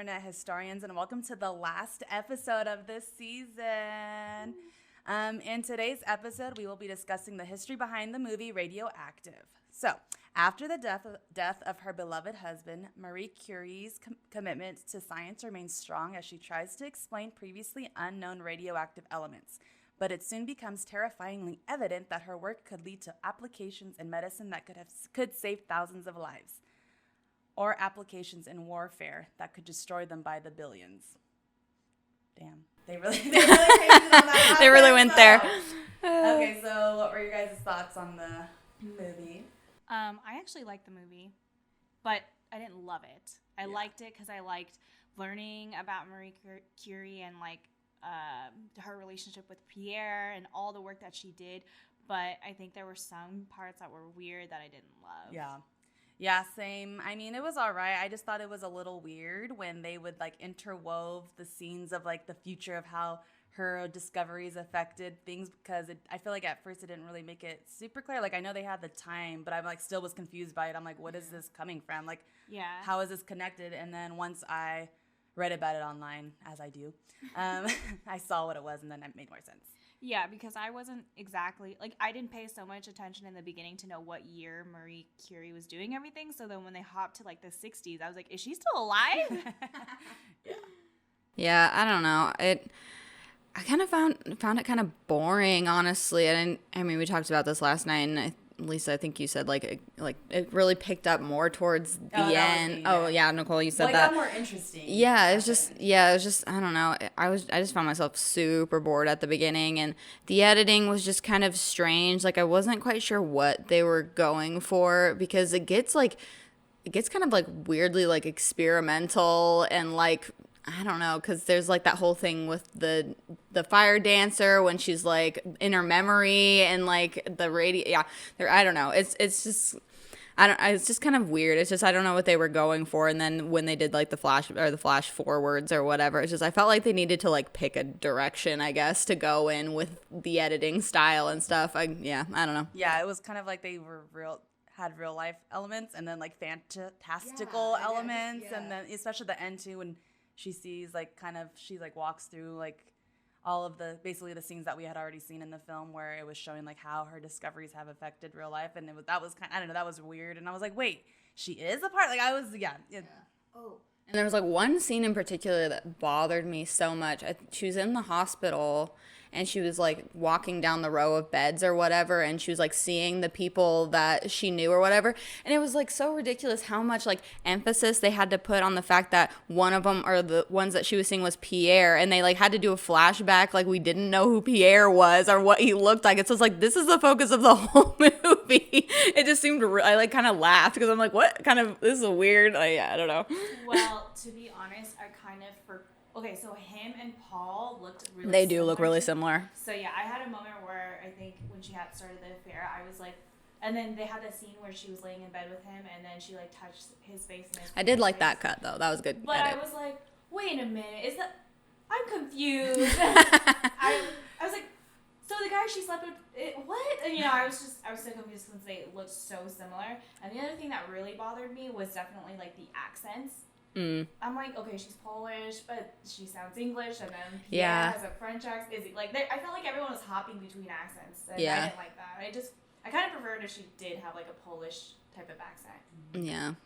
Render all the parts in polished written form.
internet historians, and welcome to the last episode of this season. In today's episode, we will be discussing the history behind the movie Radioactive. So, after the death of her beloved husband, Marie Curie's commitment to science remains strong as she tries to explain previously unknown radioactive elements. But it soon becomes terrifyingly evident that her work could lead to applications in medicine that could save thousands of lives, or applications in warfare that could destroy them by the billions. Damn. They really came on that. They really went there. Okay, so what were your guys' thoughts on the movie? I actually liked the movie, but I didn't love it. I liked it because I liked learning about Marie Curie and her relationship with Pierre and all the work that she did. But I think there were some parts that were weird that I didn't love. Yeah, same. I mean, it was all right. I just thought it was a little weird when they would interwove the scenes of the future of how her discoveries affected things, because I feel like at first it didn't really make it super clear. I know they had the time, but I'm still was confused by it. I'm what is this coming from? How is this connected? And then once I read about it online, as I do, I saw what it was, and then it made more sense. Yeah, because I wasn't exactly, I didn't pay so much attention in the beginning to know what year Marie Curie was doing everything. So then when they hopped to the 60s, I was like, is she still alive? Yeah, I don't know. I kind of found it kind of boring, honestly. And I mean, we talked about this last night, and Lisa, I think you said it really picked up more towards the end. Oh yeah, Nicole, you said that. It got more interesting. Yeah, it was just I don't know. I just found myself super bored at the beginning, and the editing was just kind of strange. I wasn't quite sure what they were going for, because it gets kind of weirdly experimental, and I don't know, because there's that whole thing with the fire dancer when she's in her memory, and the radio. Yeah, I don't know. It's just it's just kind of weird. It's just I don't know what they were going for. And then when they did the flash forwards or whatever, it's just I felt like they needed to pick a direction, I guess, to go in with the editing style and stuff. I don't know. Yeah, it was kind of they were had real life elements, and then fantastical elements, and then especially the end too, when she sees she walks through all of the scenes that we had already seen in the film, where it was showing how her discoveries have affected real life, and that was kind of, I don't know, that was weird, and I was wait, she is a part, Oh, and there was one scene in particular that bothered me so much. She was in the hospital, and she was walking down the row of beds or whatever, and she was seeing the people that she knew or whatever, and it was so ridiculous how much emphasis they had to put on the fact that one of them, or the ones that she was seeing, was Pierre, and they had to do a flashback we didn't know who Pierre was or what he looked like. It's just this is the focus of the whole movie. It just seemed I kind of laughed, because I'm what kind of, this is a weird, I don't know. Well, to be honest, I kind of okay, so him and Paul looked really They do look really similar. So yeah, I had a moment where I think when she had started the affair, I was and then they had that scene where she was laying in bed with him, and then she touched his face and his I did like face. that cut though. That was good. But edit. I was wait a minute, is that, I'm confused. I was so the guy she slept with, what? And I was so confused since they looked so similar. And the other thing that really bothered me was definitely the accents. I'm okay, she's Polish, but she sounds English, and then Pierre has a French accent. I felt like everyone was hopping between accents, and I didn't like that. I kind of preferred if she did have a Polish type of accent.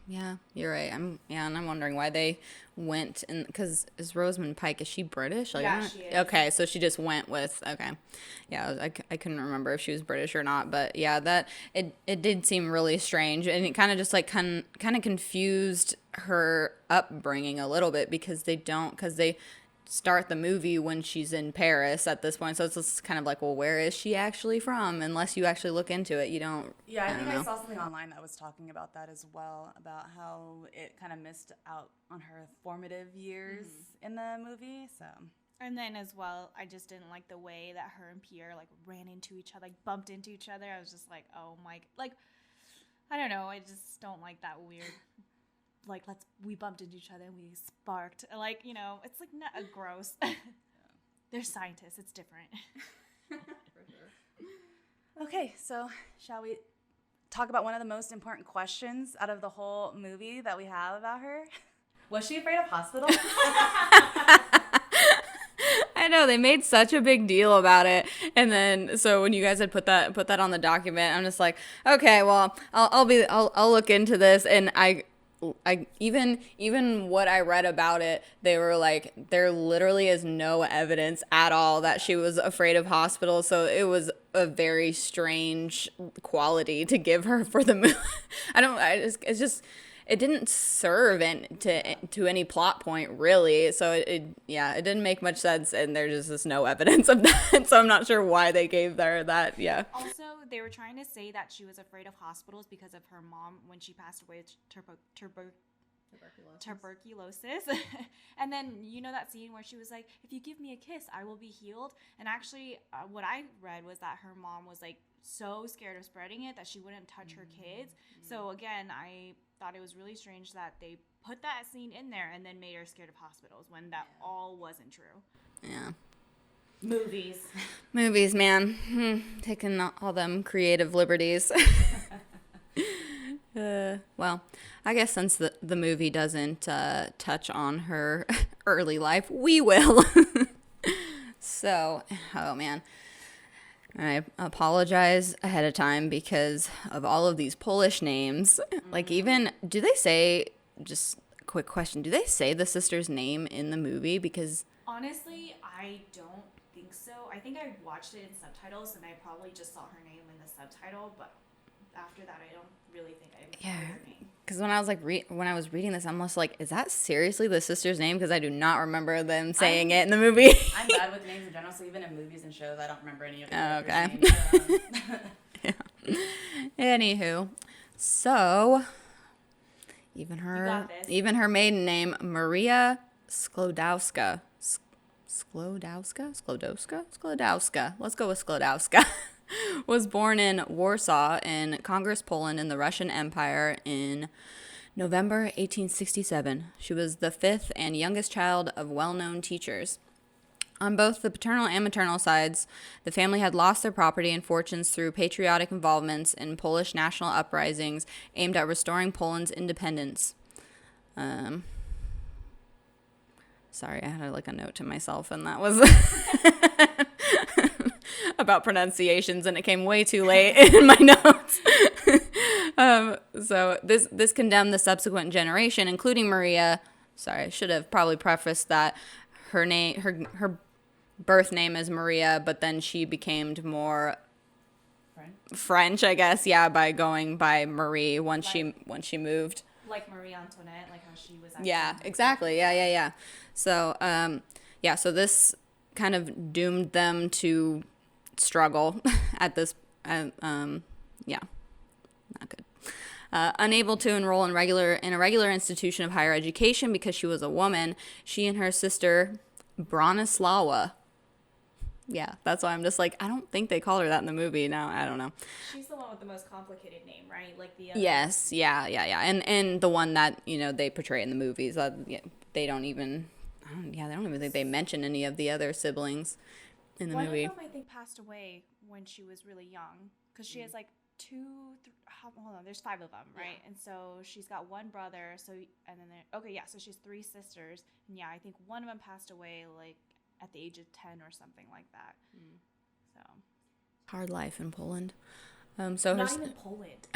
Yeah, you're right. And I'm wondering why they went, and because is Rosamund Pike, is she British? Yeah, she is. Okay, so she just went with, okay. Yeah, I couldn't remember if she was British or not, but yeah, that it did seem really strange, and it kind of just kind of confused her upbringing a little bit, because they start the movie when she's in Paris at this point, so it's just kind of well, where is she actually from? Unless you actually look into it, you don't. Yeah, I think I saw something online that was talking about that as well, about how it kind of missed out on her formative years in the movie. So. And then as well, I just didn't like the way that her and Pierre ran into each other, bumped into each other. I was just oh my, I don't know. I just don't like that weird. We bumped into each other and we sparked. It's not a gross. They're scientists. It's different. For sure. Okay, so shall we talk about one of the most important questions out of the whole movie that we have about her? Was she afraid of hospitals? I know they made such a big deal about it, and then so when you guys had put that on the document, I'm just like, okay, well, I'll look into this, and I even what I read about it, they were like, there literally is no evidence at all that she was afraid of hospitals, so it was a very strange quality to give her for the movie. It's just it didn't serve to any plot point really, so it didn't make much sense, and there's just no evidence of that, so I'm not sure why they gave her that. Yeah. Also, they were trying to say that she was afraid of hospitals because of her mom when she passed away with tuberculosis. And then you know that scene where she was like, if you give me a kiss I will be healed, and actually what I read was that her mom was like so scared of spreading it that she wouldn't touch her kids. So again, I thought it was really strange that they put that scene in there and then made her scared of hospitals when that all wasn't true. Yeah. Movies, man. Taking all them creative liberties. Well, I guess since the movie doesn't touch on her early life, we will. So, oh man. I apologize ahead of time because of all of these Polish names. Like, even, do they say, just a quick question, do they say the sister's name in the movie? Because honestly, I don't think so. I think I watched it in subtitles, and I probably just saw her name in the subtitle, but after that, I don't really think I heard her name. Because when I was like when I was reading this, I'm almost like, is that seriously the sister's name? Because I do not remember them saying it in the movie. I'm bad with names in general, so even in movies and shows, I don't remember any of the names. Yeah. Anywho, so even her maiden name, Maria Sklodowska. Sklodowska. Let's go with Sklodowska. Was born in Warsaw in Congress, Poland, in the Russian Empire in November 1867. She was the fifth and youngest child of well-known teachers. On both the paternal and maternal sides, the family had lost their property and fortunes through patriotic involvements in Polish national uprisings aimed at restoring Poland's independence. Sorry, I had a note to myself, and that was about pronunciations, and it came way too late in my notes. So this condemned the subsequent generation, including Maria. Sorry, I should have probably prefaced that her birth name is Maria, but then she became more French, I guess, by going by Marie once she moved. Like Marie Antoinette, like how she was. Yeah, exactly. Yeah. So, so this kind of doomed them to struggle at this. Not good. Unable to enroll in a regular institution of higher education because she was a woman, she and her sister Bronislawa. Yeah, that's why I'm just like, I don't think they call her that in the movie. No, I don't know. She's the one with the most complicated name, right? Like the yes, yeah, and the one that they portray in the movies. They don't even think they mention any of the other siblings in the movie. One of them, I think, passed away when she was really young, because she has like there's 5 of them, right? And so she's got one brother, so she's 3 sisters, and I think one of them passed away like at the age of 10 or something like that. So hard life in Poland. Not even Poland.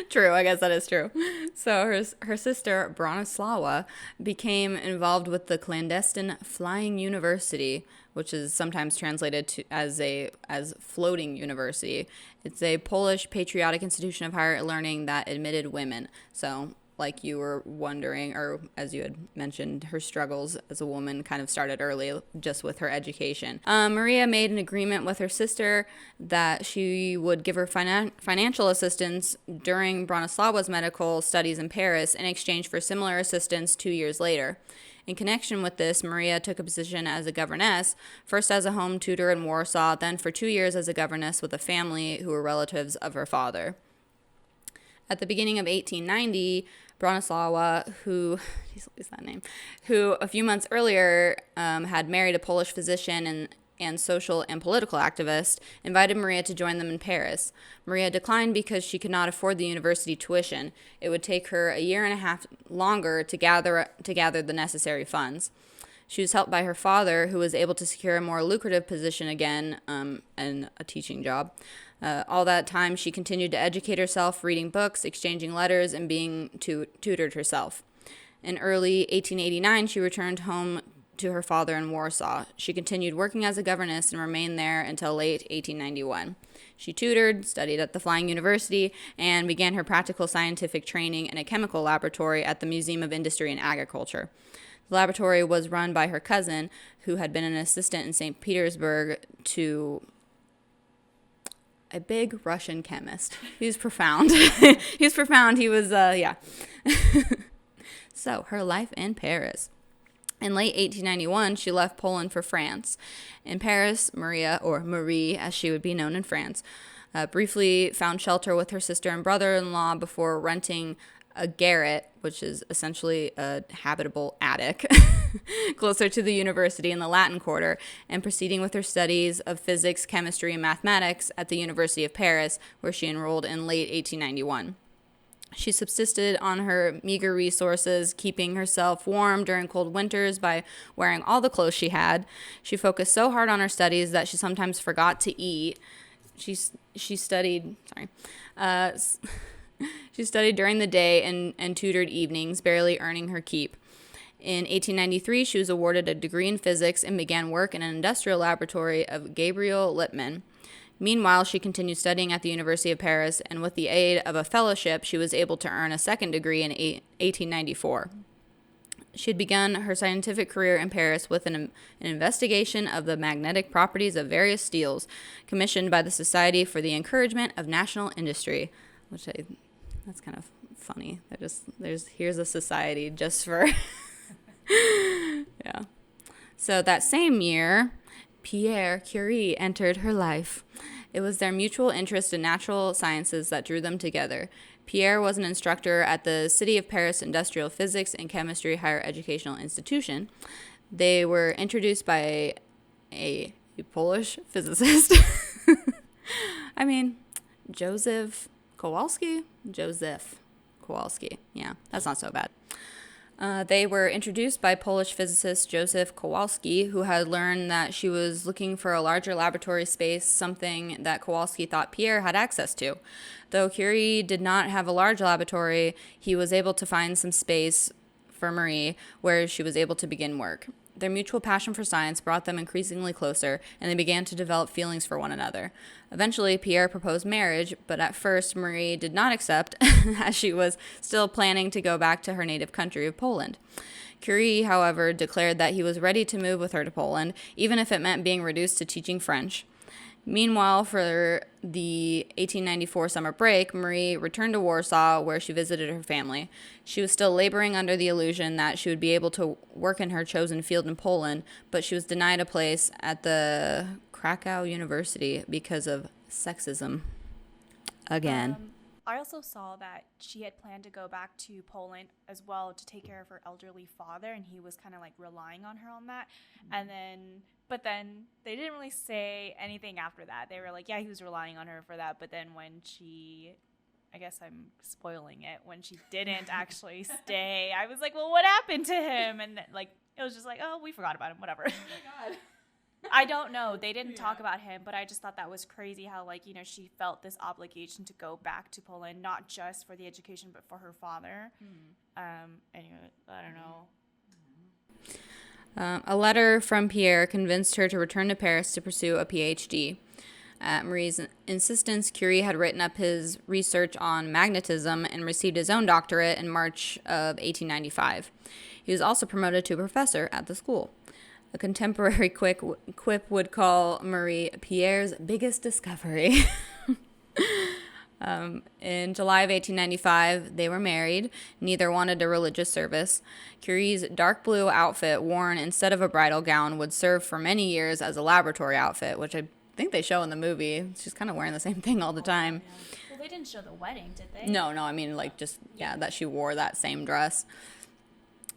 True, I guess that is true. So her sister Bronislawa became involved with the clandestine Flying University, which is sometimes translated as floating university. It's a Polish patriotic institution of higher learning that admitted women. So, like you were wondering, or as you had mentioned, her struggles as a woman kind of started early, just with her education. Maria made an agreement with her sister that she would give her financial assistance during Bronislawa's medical studies in Paris in exchange for similar assistance 2 years later. In connection with this, Maria took a position as a governess, first as a home tutor in Warsaw, then for 2 years as a governess with a family who were relatives of her father. At the beginning of 1890, Bronislawa, who a few months earlier had married a Polish physician and social and political activist, invited Maria to join them in Paris. Maria declined because she could not afford the university tuition. It would take her a year and a half longer to gather the necessary funds. She was helped by her father, who was able to secure a more lucrative position again, and a teaching job. All that time, she continued to educate herself, reading books, exchanging letters, and being tutored herself. In early 1889, she returned home to her father in Warsaw. She continued working as a governess and remained there until late 1891. She tutored, studied at the Flying University, and began her practical scientific training in a chemical laboratory at the Museum of Industry and Agriculture. The laboratory was run by her cousin, who had been an assistant in St. Petersburg to a big Russian chemist. He was profound. He was profound. He was, yeah. So, her life in Paris. In late 1891, she left Poland for France. In Paris, Maria, or Marie as she would be known in France, briefly found shelter with her sister and brother-in-law before renting a garret, which is essentially a habitable attic, closer to the university in the Latin Quarter, and proceeding with her studies of physics, chemistry, and mathematics at the University of Paris, where she enrolled in late 1891. She subsisted on her meager resources, keeping herself warm during cold winters by wearing all the clothes she had. She focused so hard on her studies that she sometimes forgot to eat. She studied during the day and tutored evenings, barely earning her keep. In 1893, she was awarded a degree in physics and began work in an industrial laboratory of Gabriel Lippmann. Meanwhile, she continued studying at the University of Paris, and with the aid of a fellowship, she was able to earn a second degree in 1894. She had begun her scientific career in Paris with an investigation of the magnetic properties of various steels, commissioned by the Society for the Encouragement of National Industry, that's kind of funny. Here's a society just for, yeah. So that same year, Pierre Curie entered her life. It was their mutual interest in natural sciences that drew them together. Pierre was an instructor at the City of Paris Industrial Physics and Chemistry Higher Educational Institution. They were introduced by a Polish physicist. Joseph Kowalski? Joseph Kowalski. Yeah, that's not so bad. They were introduced by Polish physicist Joseph Kowalski, who had learned that she was looking for a larger laboratory space, something that Kowalski thought Pierre had access to. Though Curie did not have a large laboratory, he was able to find some space for Marie where she was able to begin work. Their mutual passion for science brought them increasingly closer, and they began to develop feelings for one another. Eventually, Pierre proposed marriage, but at first Marie did not accept, as she was still planning to go back to her native country of Poland. Curie, however, declared that he was ready to move with her to Poland, even if it meant being reduced to teaching French. Meanwhile, for the 1894 summer break, Marie returned to Warsaw, where she visited her family. She was still laboring under the illusion that she would be able to work in her chosen field in Poland, but she was denied a place at the Krakow University because of sexism. Again. I also saw that she had planned to go back to Poland as well to take care of her elderly father, and he was kind of like relying on her on that. But then they didn't really say anything after that. They were like, yeah, he was relying on her for that. But then when I guess I'm spoiling it, when she didn't actually stay, I was like, well, what happened to him? And it was just like, oh, we forgot about him, whatever. Oh my God. I don't know. They didn't talk about him, but I just thought that was crazy how, she felt this obligation to go back to Poland, not just for the education, but for her father. Anyway, I don't know. A letter from Pierre convinced her to return to Paris to pursue a PhD. At Marie's insistence, Curie had written up his research on magnetism and received his own doctorate in March of 1895. He was also promoted to a professor at the school. A contemporary quip would call Marie Pierre's biggest discovery. In July of 1895, they were married. Neither wanted a religious service. Curie's dark blue outfit, worn instead of a bridal gown, would serve for many years as a laboratory outfit, which I think they show in the movie. She's kind of wearing the same thing all the time. Yeah. Well, they didn't show the wedding, did they? No, that she wore that same dress.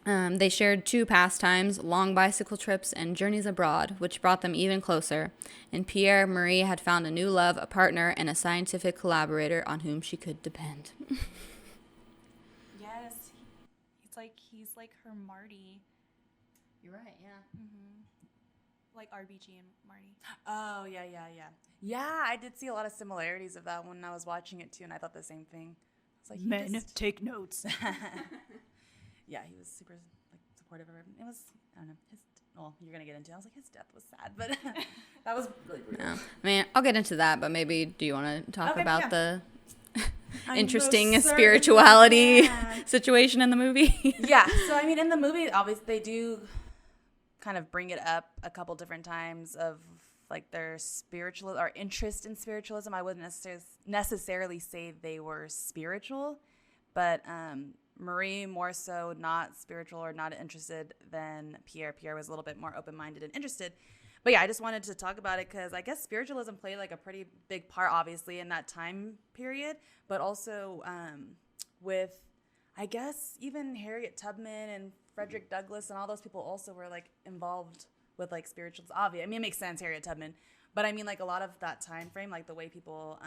They shared 2 pastimes, long bicycle trips and journeys abroad, which brought them even closer. In Pierre, Marie had found a new love, a partner, and a scientific collaborator on whom she could depend. Yes, he's like her Marty, You're right, yeah. like RBG and Marty. Oh, yeah. Yeah, I did see a lot of similarities of that when I was watching it too, and I thought the same thing. It's like take notes. Yeah, he was super like supportive of her. It was, I don't know, you're gonna get into it. I was like, his death was sad, but that was really brutal. No. I mean, I'll get into that, but maybe do you want to talk about the interesting spirituality situation in the movie? Yeah, so I mean, in the movie, obviously, they do kind of bring it up a couple different times of like their spiritual or interest in spiritualism. I wouldn't necessarily say they were spiritual, but Marie more so not spiritual or not interested than Pierre. Pierre was a little bit more open-minded and interested. But yeah, I just wanted to talk about it because I guess spiritualism played like a pretty big part, obviously, in that time period. But also with, I guess, even Harriet Tubman and Frederick Douglass and all those people also were like involved with like spiritualism. Obviously, I mean, it makes sense, Harriet Tubman. But I mean, like a lot of that time frame, like the way people,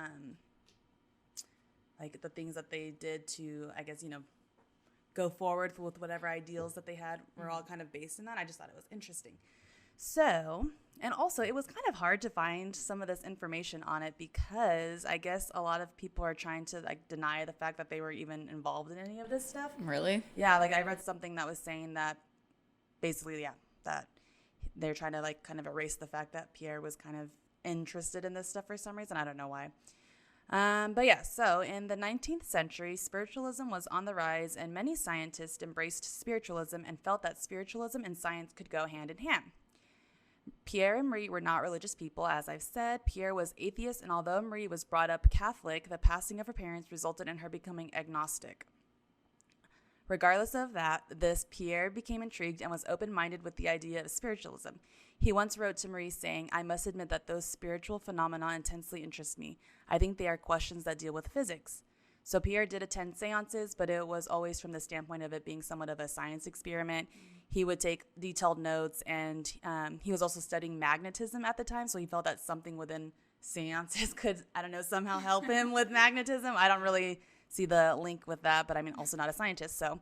like the things that they did to, I guess, go forward with whatever ideals that they had were all kind of based in that. I just thought it was interesting. So, and also it was kind of hard to find some of this information on it because I guess a lot of people are trying to like deny the fact that they were even involved in any of this stuff. Really? Yeah, like I read something that was saying that basically, that they're trying to like kind of erase the fact that Pierre was kind of interested in this stuff for some reason. I don't know why. But yeah, so in the 19th century, spiritualism was on the rise, and many scientists embraced spiritualism and felt that spiritualism and science could go hand in hand. Pierre and Marie were not religious people, as I've said. Pierre was atheist, and although Marie was brought up Catholic, the passing of her parents resulted in her becoming agnostic. Regardless of that, Pierre became intrigued and was open-minded with the idea of spiritualism. He once wrote to Marie saying, "I must admit that those spiritual phenomena intensely interest me. I think they are questions that deal with physics." So Pierre did attend seances, but it was always from the standpoint of it being somewhat of a science experiment. He would take detailed notes, and he was also studying magnetism at the time, so he felt that something within seances could, I don't know, somehow help him with magnetism. I don't really see the link with that, but I mean, also not a scientist, so...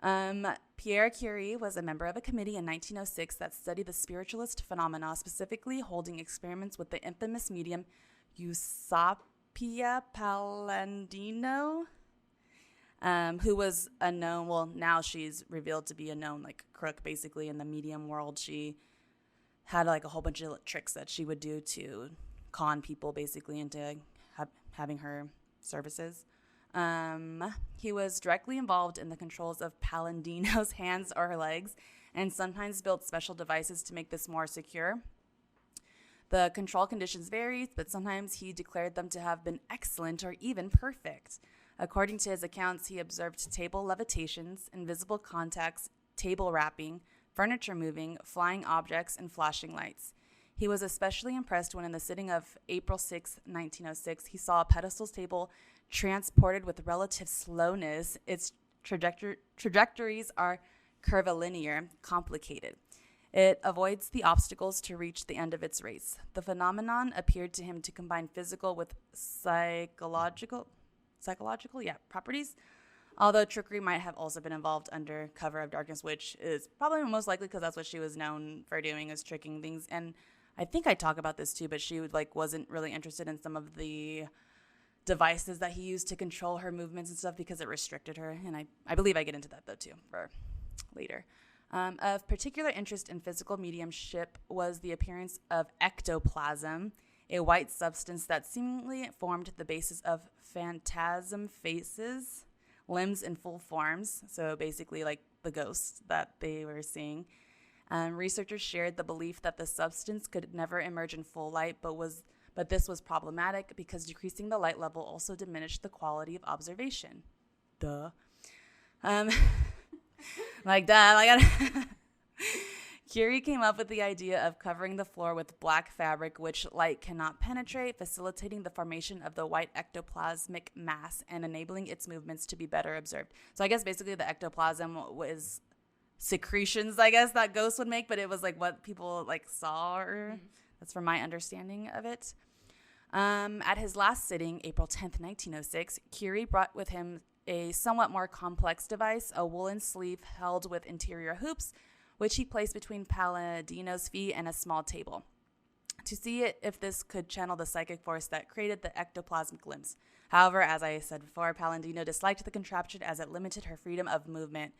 Marie Curie was a member of a committee in 1906 that studied the spiritualist phenomena, specifically holding experiments with the infamous medium Eusapia Palladino, who was a known, well, now she's revealed to be a known, like, crook, basically, in the medium world. She had, like, a whole bunch of tricks that she would do to con people, basically, into having her services. He was directly involved in the controls of Palladino's hands or her legs, and sometimes built special devices to make this more secure. The control conditions varied, but sometimes he declared them to have been excellent or even perfect. According to his accounts, he observed table levitations, invisible contacts, table wrapping, furniture moving, flying objects, and flashing lights. He was especially impressed when in the sitting of April 6, 1906, he saw a pedestal table transported with relative slowness. Its trajectories are curvilinear, complicated. It avoids the obstacles to reach the end of its race. The phenomenon appeared to him to combine physical with psychological properties, although trickery might have also been involved under cover of darkness, which is probably most likely because that's what she was known for doing, is tricking things. And I think I talk about this too, but she wasn't really interested in some of the devices that he used to control her movements and stuff because it restricted her. And I believe I get into that though too for later. Of particular interest in physical mediumship was the appearance of ectoplasm, a white substance that seemingly formed the basis of phantasm faces, limbs in full forms, so basically like the ghosts that they were seeing. Researchers shared the belief that the substance could never emerge in full light, but this was problematic because decreasing the light level also diminished the quality of observation. Duh. Curie came up with the idea of covering the floor with black fabric, which light cannot penetrate, facilitating the formation of the white ectoplasmic mass and enabling its movements to be better observed. So I guess basically the ectoplasm was secretions, I guess, that ghosts would make, but it was like what people like saw, or that's from my understanding of it. At his last sitting, April 10th, 1906, Curie brought with him a somewhat more complex device, a woolen sleeve held with interior hoops, which he placed between Palladino's feet and a small table, to see if this could channel the psychic force that created the ectoplasmic glimpse. However, as I said before, Palladino disliked the contraption as it limited her freedom of movement.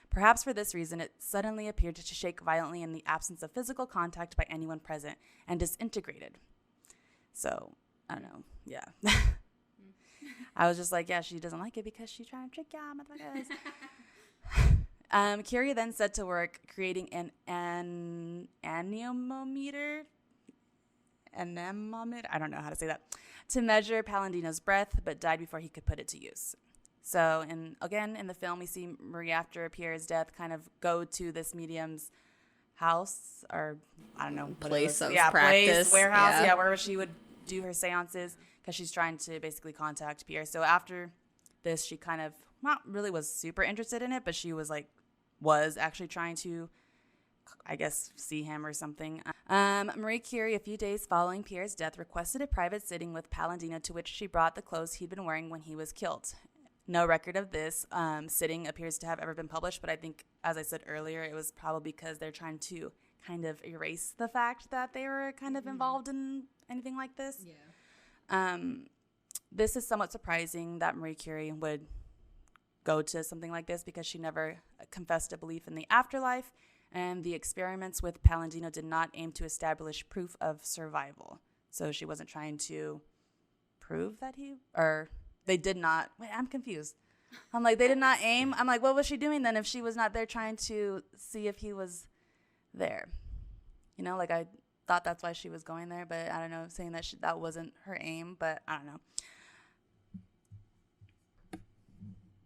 Perhaps for this reason, it suddenly appeared to shake violently in the absence of physical contact by anyone present and disintegrated. So, I don't know. Yeah. I was just like, yeah, she doesn't like it because she's trying to trick y'all, motherfuckers. Curie then set to work creating an anemometer. I don't know how to say that. To measure Palladino's breath, but died before he could put it to use. So, in the film, we see Marie, after Pierre's death, kind of go to this medium's house, or I don't know, place of practice, warehouse, where she would do her seances, because she's trying to basically contact Pierre. So after this, she kind of not really was super interested in it, but she was actually trying to, I guess, see him or something. Marie Curie, a few days following Pierre's death, requested a private sitting with Palladino, to which she brought the clothes he'd been wearing when he was killed. No record of this sitting appears to have ever been published, but I think, as I said earlier, it was probably because they're trying to kind of erase the fact that they were kind of involved in anything like this. Yeah. This is somewhat surprising that Marie Curie would go to something like this, because she never confessed a belief in the afterlife, and the experiments with Palladino did not aim to establish proof of survival. So she wasn't trying to prove that they did not. Wait, I'm confused. I'm like, they did not aim. I'm like, what was she doing then if she was not there trying to see if he was there? I thought that's why she was going there, but I don't know, saying that that wasn't her aim, but I don't know.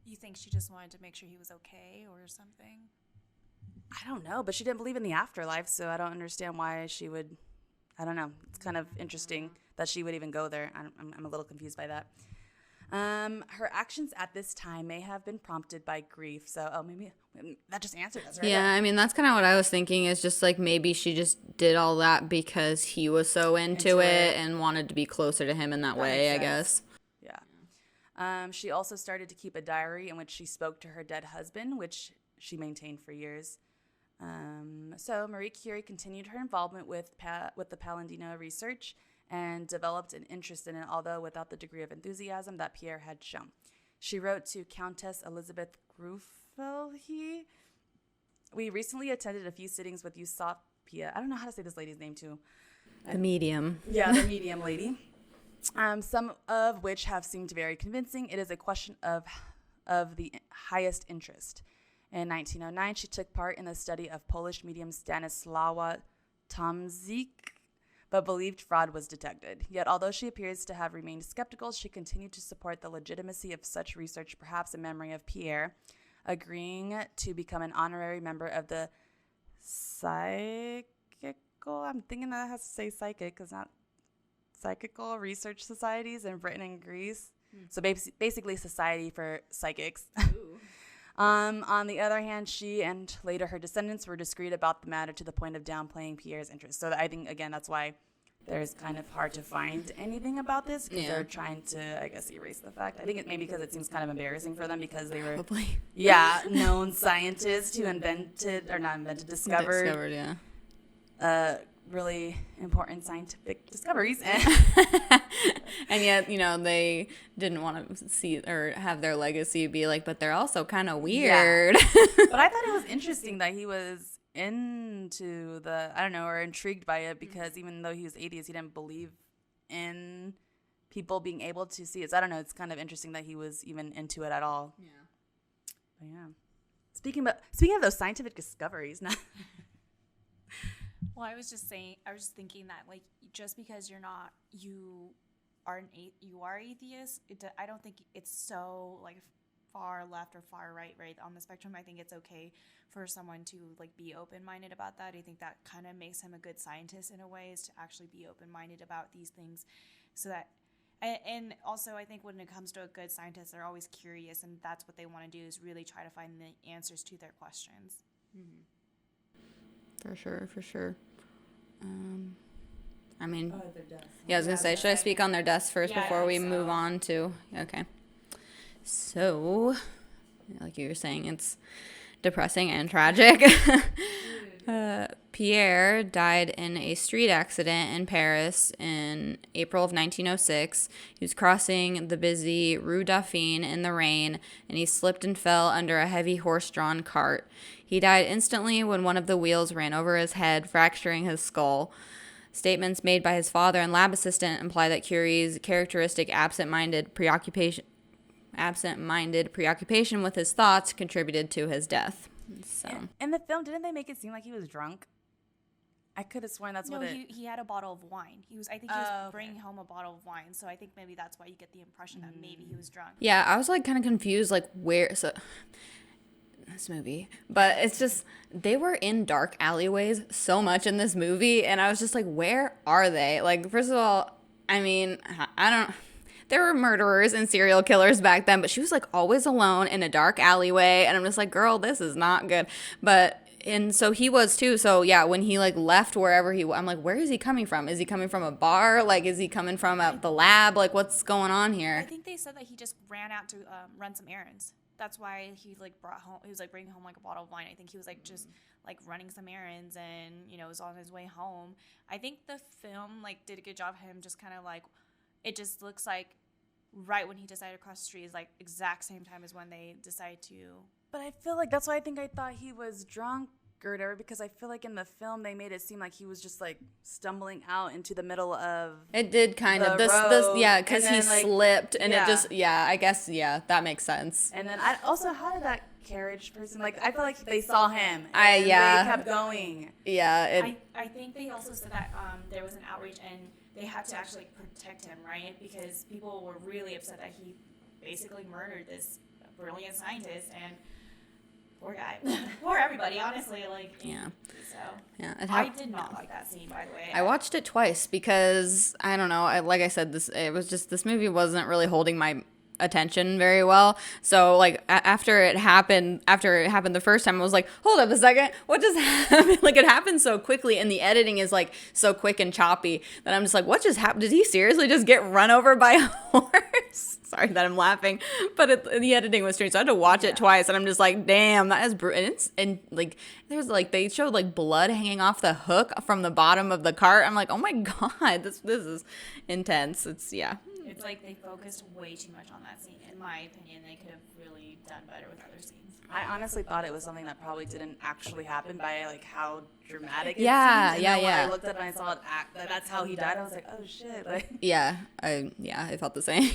You think she just wanted to make sure he was okay or something? I don't know, but she didn't believe in the afterlife, so I don't understand why she would. I don't know. It's kind of interesting that she would even go there. I'm a little confused by that. Her actions at this time may have been prompted by grief. So, maybe that just answered us, right? Yeah, I mean, that's kind of what I was thinking, is just like maybe she just did all that because he was so into it and wanted to be closer to him in that way, I guess. Yeah. She also started to keep a diary in which she spoke to her dead husband, which she maintained for years. So Marie Curie continued her involvement with the Palladino research and developed an interest in it, although without the degree of enthusiasm that Pierre had shown. She wrote to Countess Elizabeth Gruffelhe, "We recently attended a few sittings with Eusapia." I don't know how to say this lady's name, too. The medium. Yeah, the medium lady. Some of which have seemed very convincing. It is a question of the highest interest. In 1909, she took part in the study of Polish medium Stanislawa Tomzik, but believed fraud was detected. Yet, although she appears to have remained skeptical, she continued to support the legitimacy of such research, perhaps in memory of Pierre, agreeing to become an honorary member of the psychical, I'm thinking that has to say psychic, because not psychical research societies in Britain and Greece. So basically Society for Psychics. On the other hand, she and later her descendants were discreet about the matter to the point of downplaying Pierre's interest. So I think, again, that's why there's kind of hard to find anything about this, because they're trying to, I guess, erase the fact. I think it maybe because it seems kind of embarrassing for them, because they were known scientists who discovered really important scientific discoveries. And yet, they didn't want to see or have their legacy be like, but they're also kind of weird. Yeah. But I thought it was interesting that he was into or intrigued by it, because even though he was atheist, he didn't believe in people being able to see it. So I don't know, it's kind of interesting that he was even into it at all. Yeah. But yeah. Speaking of those scientific discoveries, Well, I was just thinking that, like, just because you are atheist, I don't think it's so, like, far left or far right on the spectrum. I think it's okay for someone to, like, be open-minded about that. I think that kind of makes him a good scientist in a way, is to actually be open-minded about these things, so that, and also I think when it comes to a good scientist, they're always curious, and that's what they want to do, is really try to find the answers to their questions. For sure. I mean, Their deaths. yeah, I was going to say, should I speak on their deaths first Yeah, I before we think so. move on to, okay. So, like you were saying, it's depressing and tragic. Pierre died in a street accident in Paris in April of 1906. He was crossing the busy Rue Dauphine in the rain, and he slipped and fell under a heavy horse-drawn cart. He died instantly when one of the wheels ran over his head, fracturing his skull. Statements made by his father and lab assistant imply that Curie's characteristic absent-minded preoccupation with his thoughts contributed to his death. So In the film, didn't they make it seem like he was drunk? I could have sworn that's No, what it... he had a bottle of wine. I think he was Oh, okay. bringing home a bottle of wine. So I think maybe that's why you get the impression that maybe he was drunk. yeah, I was like kind of confused, like where this movie, but it's just they were in dark alleyways so much in this movie, and I was just like, where are they? Like, first of all, I mean, I don't. There were murderers and serial killers back then, but she was like always alone in a dark alleyway, and I'm just like, girl, this is not good. But and so he was too. So yeah, when he like left wherever I'm like, where is he coming from? Is he coming from a bar? Like, is he coming from the lab? Like, what's going on I here? think they said that he just ran out to run some errands. That's why he like brought home. He was like bringing home like a bottle of wine. I think he was like just like running some errands and was on his way home. I think the film like did a good job of him just kind of like it just looks like right when he decided to cross the street is like exact same time as when they decide to. But I feel like that's why I thought he was drunk or whatever, because I feel like in the film they made it seem like he was just like stumbling out into the middle of It did kind of the this road, yeah, because and he then, like, slipped and yeah. it just I guess that makes sense. And then I also, how did that carriage person, like, I feel like they saw him and they kept going. Yeah, I think they also said that there was an outreach and they had to actually protect him, right? Because people were really upset that he basically murdered this brilliant scientist and poor guy. Poor everybody, honestly. Like, yeah. So, Yeah, I did not like that scene, by the way. I watched it twice because I don't know. Like I said, this movie wasn't really holding my attention very well. So like after it happened the first time, I was like, hold up a second, what just happened? Like, it happened so quickly, and the editing is like so quick and choppy that I'm just like, what just happened? Did he seriously just get run over by a horse? Sorry that I'm laughing, but the editing was strange. So I had to watch it twice, and I'm just like, damn, that is brutal. And like, there's like, they showed like blood hanging off the hook from the bottom of the cart. I'm like, oh my God, this is intense. It's like they focused way too much on that scene. In my opinion, they could have really done better with other scenes. I honestly thought it was something that probably didn't actually happen by like how dramatic it Yeah, seemed. yeah, And then yeah. When I looked up and I saw it that's how he died, I was like, oh shit. Like, I felt the same.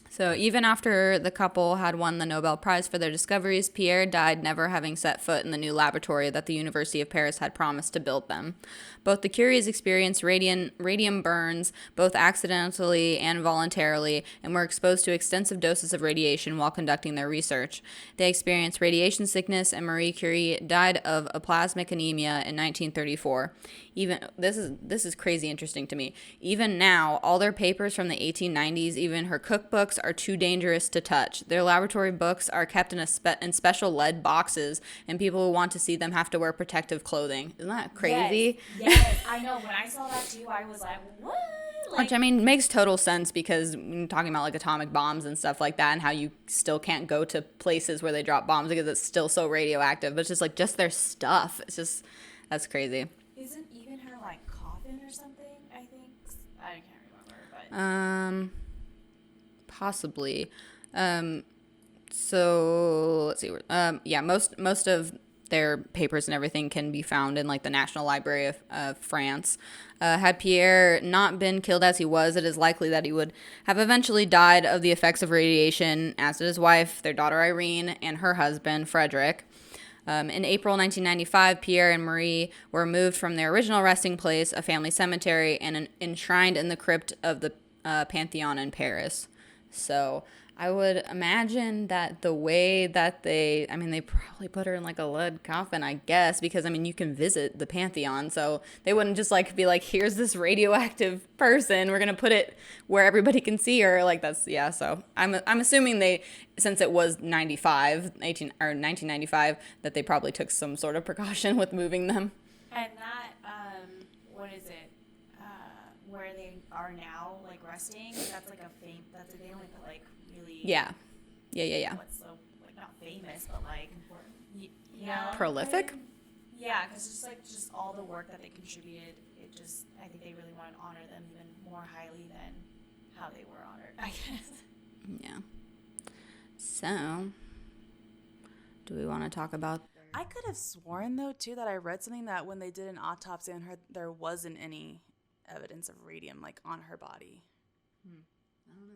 So even after the couple had won the Nobel Prize for their discoveries, Pierre died never having set foot in the new laboratory that the University of Paris had promised to build them. Both the Curies experienced radium burns, both accidentally and voluntarily, and were exposed to extensive doses of radiation while conducting their research. They experienced radiation sickness, and Marie Curie died of aplastic anemia in 1934. Even this is crazy interesting to me. Even now, all their papers from the 1890s, even her cookbooks, are too dangerous to touch. Their laboratory books are kept in special lead boxes, and people who want to see them have to wear protective clothing. Isn't that crazy? Yes, I know. When I saw that too, I was like, what? Like, Which, I mean, makes total sense because when you're talking about like atomic bombs and stuff like that, and how you still can't go to places where they drop bombs because it's still so radioactive. But it's just like their stuff. It's just, that's crazy. Isn't even her like coffin or something? I think I can't remember, but Possibly. So let's see. Most of their papers and everything can be found in like the National Library of France. Had Pierre not been killed as he was, it is likely that he would have eventually died of the effects of radiation, as did his wife, their daughter Irene, and her husband Frederick. In April 1995, Pierre and Marie were moved from their original resting place, a family cemetery, and enshrined in the crypt of the Pantheon in Paris. So I would imagine that the way that they probably put her in like a lead coffin, I guess, because you can visit the Pantheon, so they wouldn't just like be like, here's this radioactive person, we're gonna put it where everybody can see her. Like that's, yeah. So I'm assuming they, since it was 1995, that they probably took some sort of precaution with moving them. And that, what is it? Where they are now, like resting, that's like they only put like really. Yeah. What's so, like, not famous, but like, you know. Prolific? Yeah, because just all the work that they contributed, I think they really want to honor them even more highly than how they were honored, I guess. Yeah. So, do we want to talk about... I could have sworn, though, too, that I read something that when they did an autopsy on her, there wasn't any evidence of radium, like, on her body. I don't know.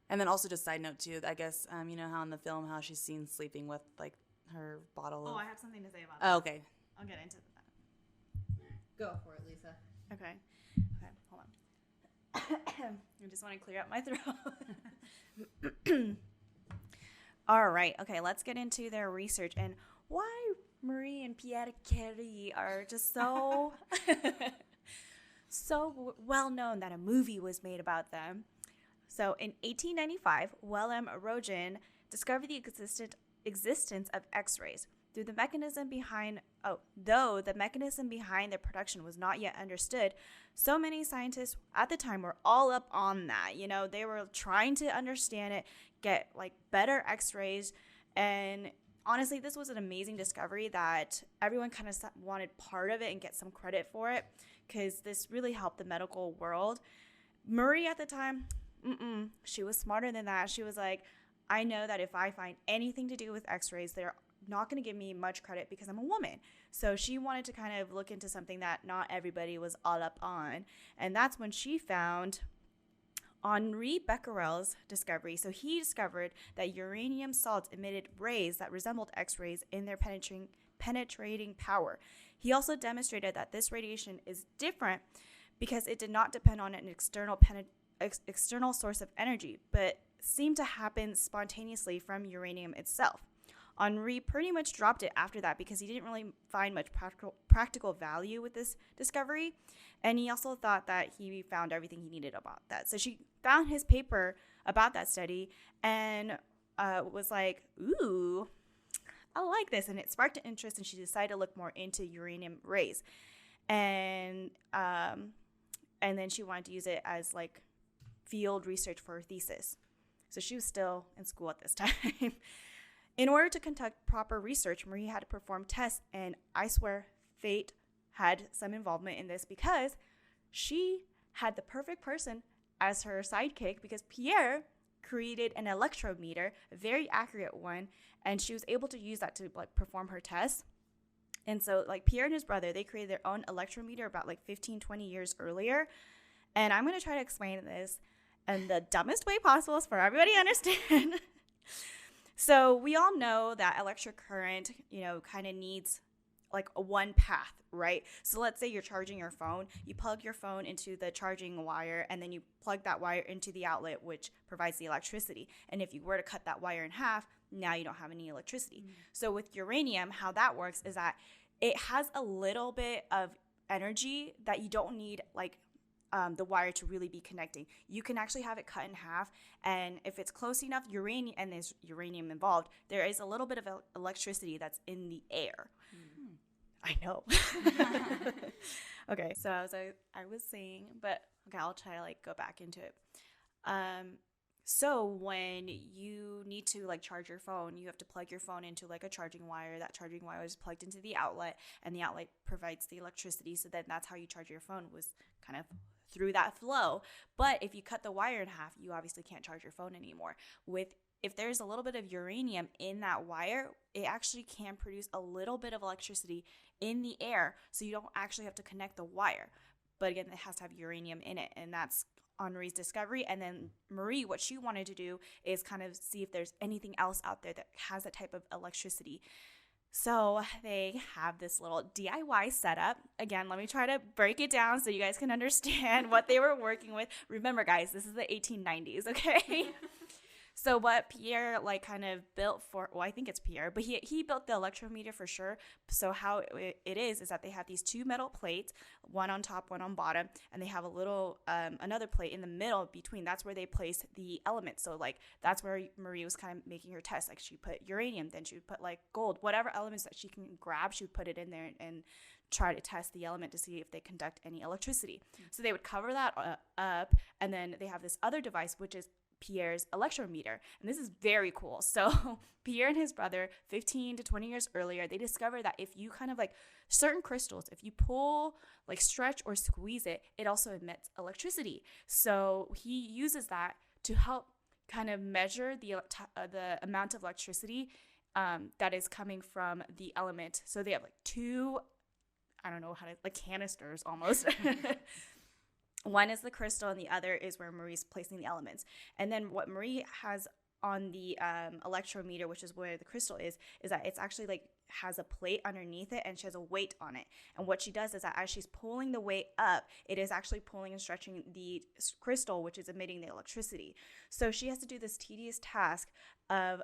And then also, just side note, too, I guess, you know how in the film, how she's seen sleeping with, like, her bottle of... Oh, I have something to say about that. Oh, okay. I'll get into that. Go for it, Lisa. Okay, hold on. I just want to clear up my throat. All right, okay, let's get into their research and why Marie and Pierre Curie are just so so well known that a movie was made about them. So in 1895, Willem Roentgen discovered the existence of X-rays. Though the mechanism behind their production was not yet understood, so many scientists at the time were all up on that. You know, they were trying to understand it, get like better X-rays, and honestly, this was an amazing discovery that everyone kind of wanted part of it and get some credit for it, because this really helped the medical world. Marie at the time, she was smarter than that. She was like, I know that if I find anything to do with X-rays, they're not going to give me much credit because I'm a woman. So she wanted to kind of look into something that not everybody was all up on. And that's when she found Henri Becquerel's discovery. So he discovered that uranium salts emitted rays that resembled X-rays in their penetrating power. He also demonstrated that this radiation is different because it did not depend on an external source of energy, but seemed to happen spontaneously from uranium itself. Henri pretty much dropped it after that because he didn't really find much practical value with this discovery, and he also thought that he found everything he needed about that. So she found his paper about that study and was like, ooh, I like this, and it sparked an interest, and she decided to look more into uranium rays, and then she wanted to use it as like field research for her thesis. So she was still in school at this time. In order to conduct proper research, Marie had to perform tests, and I swear fate had some involvement in this because she had the perfect person as her sidekick, because Pierre created an electrometer, a very accurate one, and she was able to use that to like perform her tests. And so like Pierre and his brother, they created their own electrometer about like 20 years earlier. And I'm going to try to explain this in the dumbest way possible for everybody to understand. So we all know that electric current, kind of needs like a one path, right? So let's say you're charging your phone, you plug your phone into the charging wire, and then you plug that wire into the outlet, which provides the electricity. And if you were to cut that wire in half, now you don't have any electricity. So with uranium, how that works is that it has a little bit of energy that you don't need like the wire to really be connecting. You can actually have it cut in half, and if it's close enough, uranium, and there's uranium involved, there is a little bit of electricity that's in the air. I know. Okay, so as I was saying, but okay, I'll try to like go back into it. So when you need to like charge your phone, you have to plug your phone into like a charging wire. That charging wire is plugged into the outlet, and the outlet provides the electricity. So then that's how you charge your phone, was kind of through that flow. But if you cut the wire in half, you obviously can't charge your phone anymore. If there's a little bit of uranium in that wire, it actually can produce a little bit of electricity in the air, so you don't actually have to connect the wire. But again, it has to have uranium in it, and that's Henri's discovery. And then Marie, what she wanted to do is kind of see if there's anything else out there that has that type of electricity. So they have this little DIY setup. Again, let me try to break it down so you guys can understand what they were working with. Remember, guys, this is the 1890s, okay? So what Pierre like kind of built for, well, I think it's Pierre, but he built the electrometer for sure. So how it is that they have these two metal plates, one on top, one on bottom, and they have a little another plate in the middle between. That's where they place the elements. So like that's where Marie was kind of making her test. Like she put uranium, then she would put like gold, whatever elements that she can grab, she would put it in there and try to test the element to see if they conduct any electricity. So they would cover that up, and then they have this other device, which is Pierre's electrometer. And this is very cool. So Pierre and his brother, 15 to 20 years earlier, they discovered that if you kind of like certain crystals, if you pull, like stretch or squeeze it, it also emits electricity. So he uses that to help kind of measure the amount of electricity that is coming from the element. So they have like two, I don't know how to, like canisters almost. One is the crystal and the other is where Marie's placing the elements. And then what Marie has on the electrometer, which is where the crystal is that it's actually like has a plate underneath it and she has a weight on it. And what she does is that as she's pulling the weight up, it is actually pulling and stretching the crystal, which is emitting the electricity. So she has to do this tedious task of,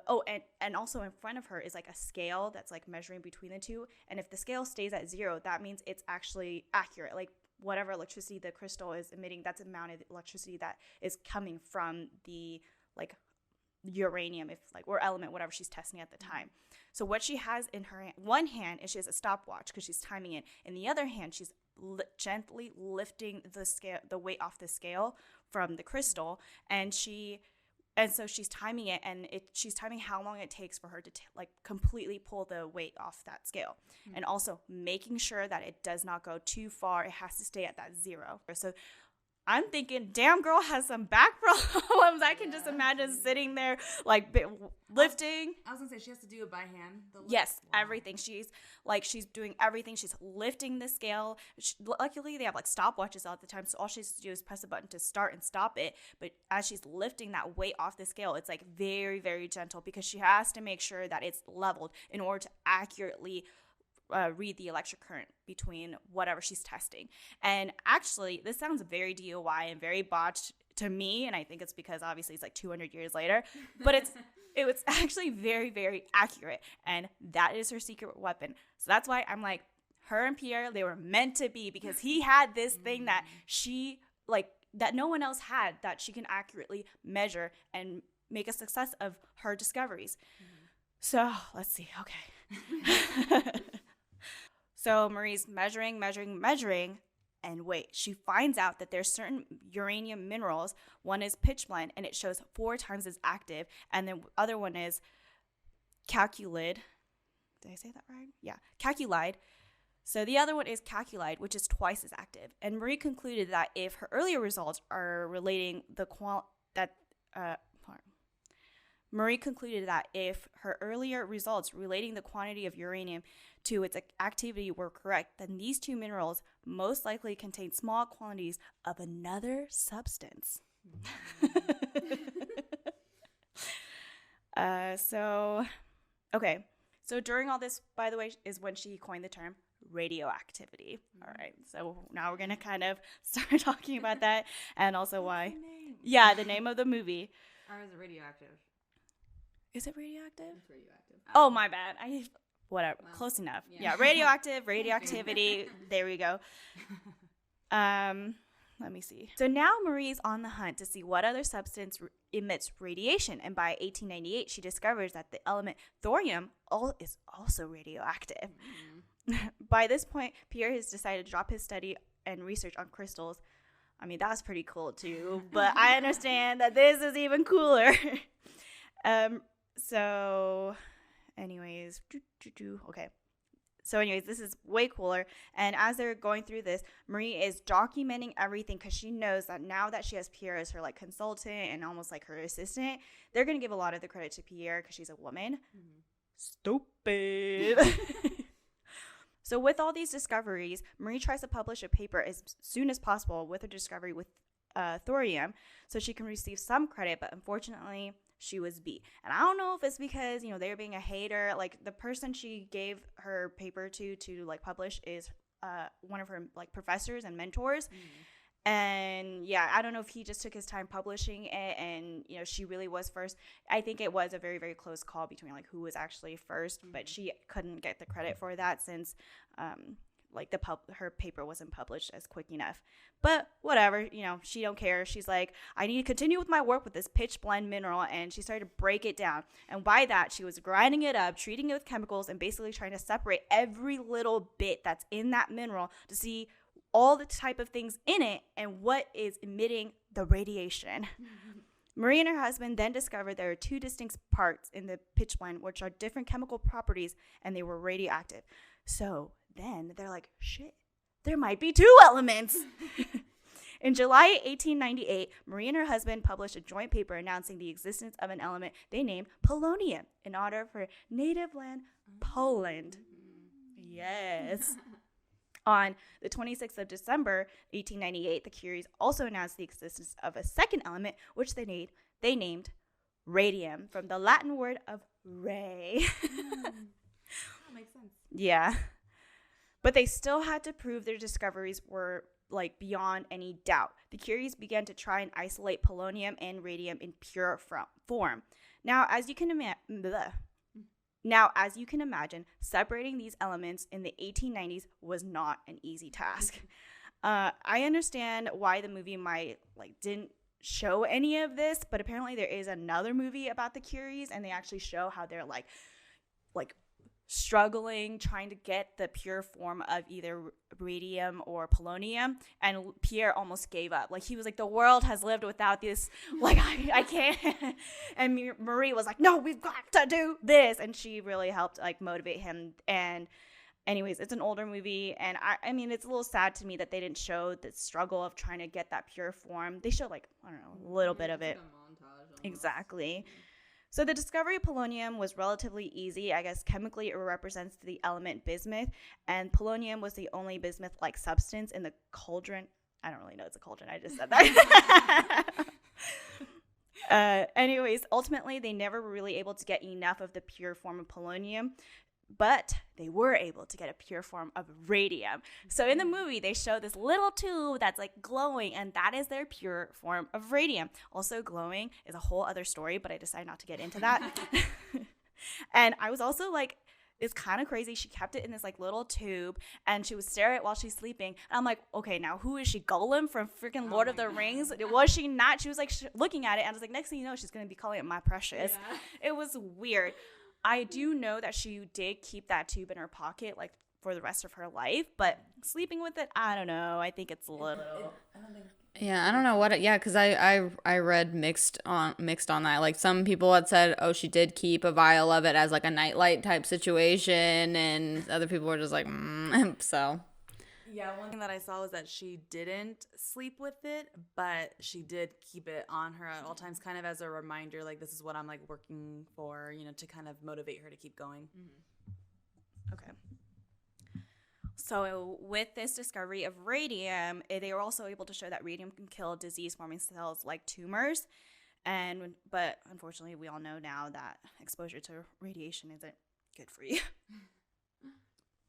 and also in front of her is like a scale that's like measuring between the two. And if the scale stays at 0, that means it's actually accurate. Like whatever electricity the crystal is emitting, that's the amount of electricity that is coming from the like uranium, if like, or element, whatever she's testing at the time. So what she has in her one hand is she has a stopwatch because she's timing it. In the other hand, she's gently lifting the weight off the scale from the crystal, and so she's timing it, and she's timing how long it takes for her to like completely pull the weight off that scale, and also making sure that it does not go too far. It has to stay at that 0. So I'm thinking, damn, girl has some back problems. I can just imagine sitting there like lifting. I was gonna say she has to do it by hand. Yes, everything. She's doing everything. She's lifting the scale. Luckily, they have like stopwatches all the time, so all she has to do is press a button to start and stop it. But as she's lifting that weight off the scale, it's like very, very gentle because she has to make sure that it's leveled in order to accurately read the electric current between whatever she's testing. And actually, this sounds very DIY and very botched to me, and I think it's because obviously it's like 200 years later, but it was actually very, very accurate, and that is her secret weapon. So that's why I'm like, her and Pierre, they were meant to be, because he had this thing that she like that no one else had, that she can accurately measure and make a success of her discoveries. So let's see. Okay. So Marie's measuring, and wait, she finds out that there's certain uranium minerals. One is pitch blende, and it shows 4 times as active, and the other one is calculide. Did I say that right? Yeah, calculide. So the other one is calculide, which is twice as active. And Marie concluded that if her earlier results are relating Marie concluded that if her earlier results relating the quantity of uranium to its activity were correct, then these 2 minerals most likely contain small quantities of another substance. So during all this, by the way, is when she coined the term radioactivity. All right, so now we're going to kind of start talking about that, and also why. Yeah, the name of the movie. Or is it Radioactive? Is it Radioactive? It's Radioactive. Oh, my bad. Whatever. Well, close enough. Yeah, radioactivity. There we go. Let me see. So now Marie's on the hunt to see what other substance emits radiation. And by 1898, she discovers that the element thorium is also radioactive. By this point, Pierre has decided to drop his study and research on crystals. I mean, that's pretty cool too, but I understand that this is even cooler. So anyways, okay. So anyways, this is way cooler. And as they're going through this, Marie is documenting everything because she knows that now that she has Pierre as her like consultant and almost like her assistant, they're going to give a lot of the credit to Pierre because she's a woman. Stupid. So with all these discoveries, Marie tries to publish a paper as soon as possible with her discovery with thorium so she can receive some credit, but unfortunately she was beat. And I don't know if it's because, they were being a hater. Like the person she gave her paper to like publish is one of her like professors and mentors. And yeah, I don't know if he just took his time publishing it, and she really was first. I think it was a very, very close call between like who was actually first, but she couldn't get the credit for that since like her paper wasn't published as quick enough. But whatever, she don't care. She's like, I need to continue with my work with this pitch blende mineral, and she started to break it down. And by that, she was grinding it up, treating it with chemicals, and basically trying to separate every little bit that's in that mineral to see all the type of things in it and what is emitting the radiation. Marie and her husband then discovered there are two distinct parts in the pitch blende which are different chemical properties, and they were radioactive. So then they're like, shit, there might be two elements. In July 1898, Marie and her husband published a joint paper announcing the existence of an element they named polonium in honor of her native land, Poland. Yes. On the 26th of December, 1898, the Curies also announced the existence of a second element, which they named radium, from the Latin word of ray. That makes sense. Yeah. But they still had to prove their discoveries were like beyond any doubt. The Curies began to try and isolate polonium and radium in pure form. Now, as you can imagine, separating these elements in the 1890s was not an easy task. I understand why the movie didn't show any of this, but apparently there is another movie about the Curies, and they actually show how they're like struggling, trying to get the pure form of either radium or polonium, and Pierre almost gave up. Like, he was like, the world has lived without this, like, I can't. And Marie was like, no, we've got to do this, and she really helped like motivate him. And anyways, it's an older movie, and I mean, it's a little sad to me that they didn't show the struggle of trying to get that pure form. They showed like, I don't know, a little bit of it. Exactly. So the discovery of polonium was relatively easy. I guess chemically it represents the element bismuth, and polonium was the only bismuth-like substance in the cauldron. I don't really know it's a cauldron. I just said that. Anyways, ultimately, they never were really able to get enough of the pure form of polonium, but they were able to get a pure form of radium. So in the movie, they show this little tube that's like glowing, and that is their pure form of radium. Also, glowing is a whole other story, but I decided not to get into that. And I was also like, it's kind of crazy. She kept it in this like little tube, and she would stare at it while she's sleeping. And I'm like, okay, now who is she? Gollum from freaking Lord of the Rings? Was she not? She was like looking at it, and I was like, next thing you know, she's gonna be calling it my precious. Yeah. It was weird. I do know that she did keep that tube in her pocket like for the rest of her life, but sleeping with it, I don't know. I think it's a little. Yeah, I don't know what. Yeah, because I read mixed on that. Like, some people had said, oh, she did keep a vial of it as like a nightlight type situation, and other people were just like, so. Yeah, one thing that I saw was that she didn't sleep with it, but she did keep it on her at all times, kind of as a reminder, like, this is what I'm like working for, to kind of motivate her to keep going. Mm-hmm. Okay. So with this discovery of radium, they were also able to show that radium can kill disease-forming cells like tumors. But unfortunately, we all know now that exposure to radiation isn't good for you.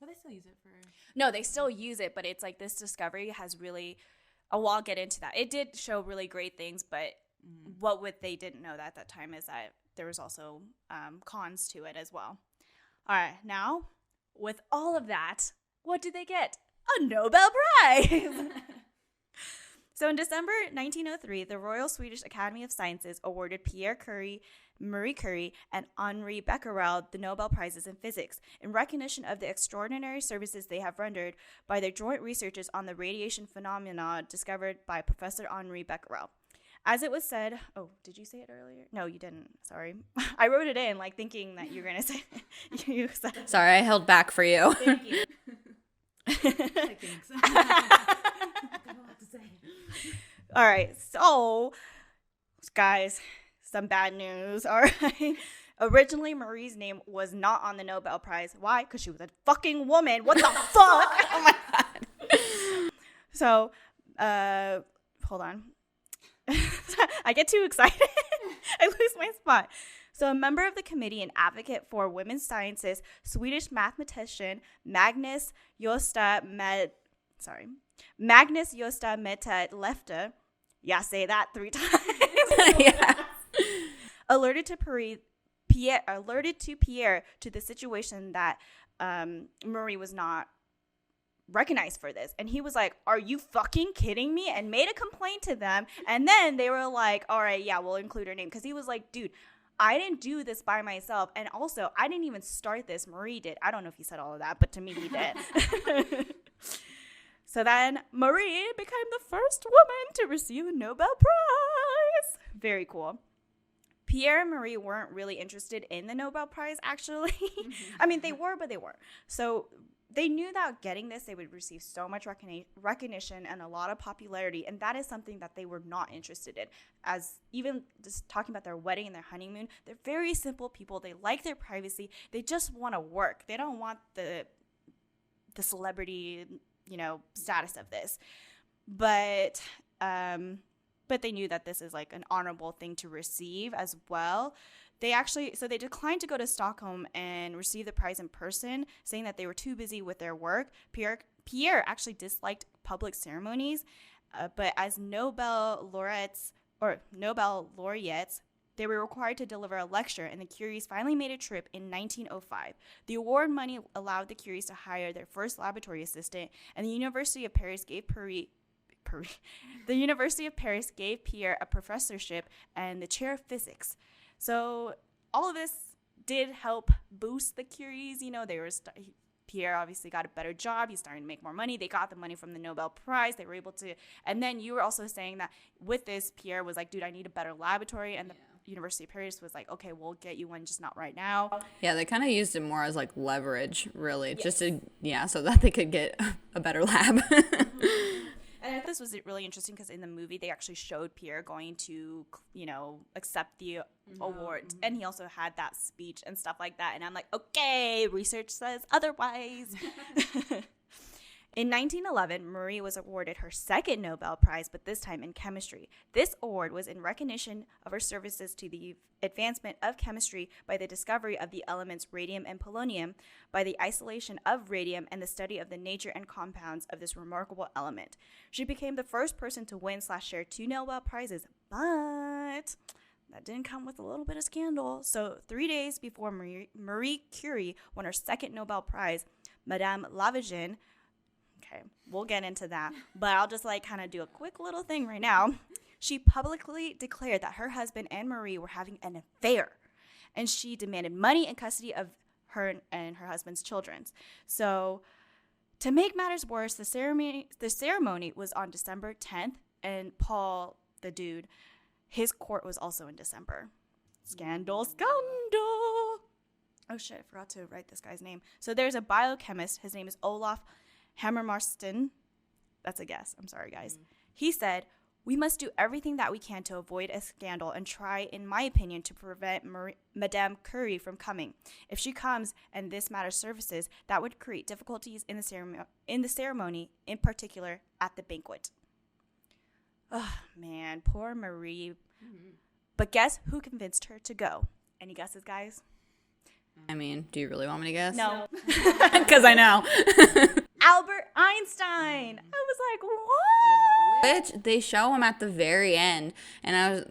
But they still use it for... No, they still use it, but it's like this discovery has really... Oh, well, I'll get into that. It did show really great things, but what they didn't know at that time is that there was also cons to it as well. All right, now, with all of that, what did they get? A Nobel Prize! So in December 1903, the Royal Swedish Academy of Sciences awarded Pierre Curie, Marie Curie, and Henri Becquerel the Nobel Prizes in Physics in recognition of the extraordinary services they have rendered by their joint researches on the radiation phenomena discovered by Professor Henri Becquerel. As it was said, oh, did you say it earlier? No, you didn't. Sorry. I wrote it in, like, thinking that you were going to say it. You said it. Sorry, I held back for you. Thank you. Thanks. All right, so guys, some bad news. All right, originally Marie's name was not on the Nobel Prize. Why? Because she was a fucking woman. What the fuck? Oh my god. So, hold on. I get too excited. I lose my spot. So a member of the committee and advocate for women's sciences, Swedish mathematician Magnus Magnus Josta Meta Lefte, yeah, say that 3 times, Yeah. alerted to Pierre to the situation that Marie was not recognized for this. And he was like, are you fucking kidding me? And made a complaint to them. And then they were like, all right, yeah, we'll include her name. Because he was like, dude, I didn't do this by myself. And also, I didn't even start this. Marie did. I don't know if he said all of that, but to me, he did. So then Marie became the first woman to receive a Nobel Prize. Very cool. Pierre and Marie weren't really interested in the Nobel Prize, actually. I mean, they were, but they weren't. So they knew that getting this, they would receive so much recognition and a lot of popularity, and that is something that they were not interested in. As even just talking about their wedding and their honeymoon, they're very simple people. They like their privacy. They just want to work. They don't want the celebrity, status of this. But they knew that this is like an honorable thing to receive as well. They declined to go to Stockholm and receive the prize in person, saying that they were too busy with their work. Pierre actually disliked public ceremonies, but as Nobel laureates, they were required to deliver a lecture, and the Curies finally made a trip in 1905. The award money allowed the Curies to hire their first laboratory assistant, and the University of Paris gave Pierre a professorship and the chair of physics. So all of this did help boost the Curies. Pierre obviously got a better job. He's starting to make more money. They got the money from the Nobel Prize. They were able to. And then you were also saying that with this, Pierre was like, dude, I need a better laboratory. And the University of Paris was like, okay, we'll get you one, just not right now. Yeah, they kind of used it more as like leverage, really, just to, so that they could get a better lab. And I thought this was really interesting because in the movie, they actually showed Pierre going to, accept the award. And he also had that speech and stuff like that. And I'm like, okay, research says otherwise. In 1911, Marie was awarded her second Nobel Prize, but this time in chemistry. This award was in recognition of her services to the advancement of chemistry by the discovery of the elements radium and polonium, by the isolation of radium, and the study of the nature and compounds of this remarkable element. She became the first person to win/share 2 Nobel Prizes, but that didn't come with a little bit of scandal. So 3 days before Marie Curie won her second Nobel Prize, Madame Lavoisier, okay, we'll get into that, but I'll just kind of do a quick little thing right now. She publicly declared that her husband and Marie were having an affair, and she demanded money and custody of her and her husband's children. So to make matters worse, the ceremony was on December 10th, and Paul, the dude, his court was also in December. Scandal. Oh shit, I forgot to write this guy's name. So there's a biochemist. His name is Olaf Hammermarsten. That's a guess. I'm sorry, guys. He said, we must do everything that we can to avoid a scandal and try, in my opinion, to prevent Madame Curie from coming. If she comes and this matter surfaces, that would create difficulties in the ceremony, in particular at the banquet. Oh, man, poor Marie. But guess who convinced her to go? Any guesses, guys? I mean, do you really want me to guess? No. Because I know. Albert Einstein. I was like, what? Which they show him at the very end, and I was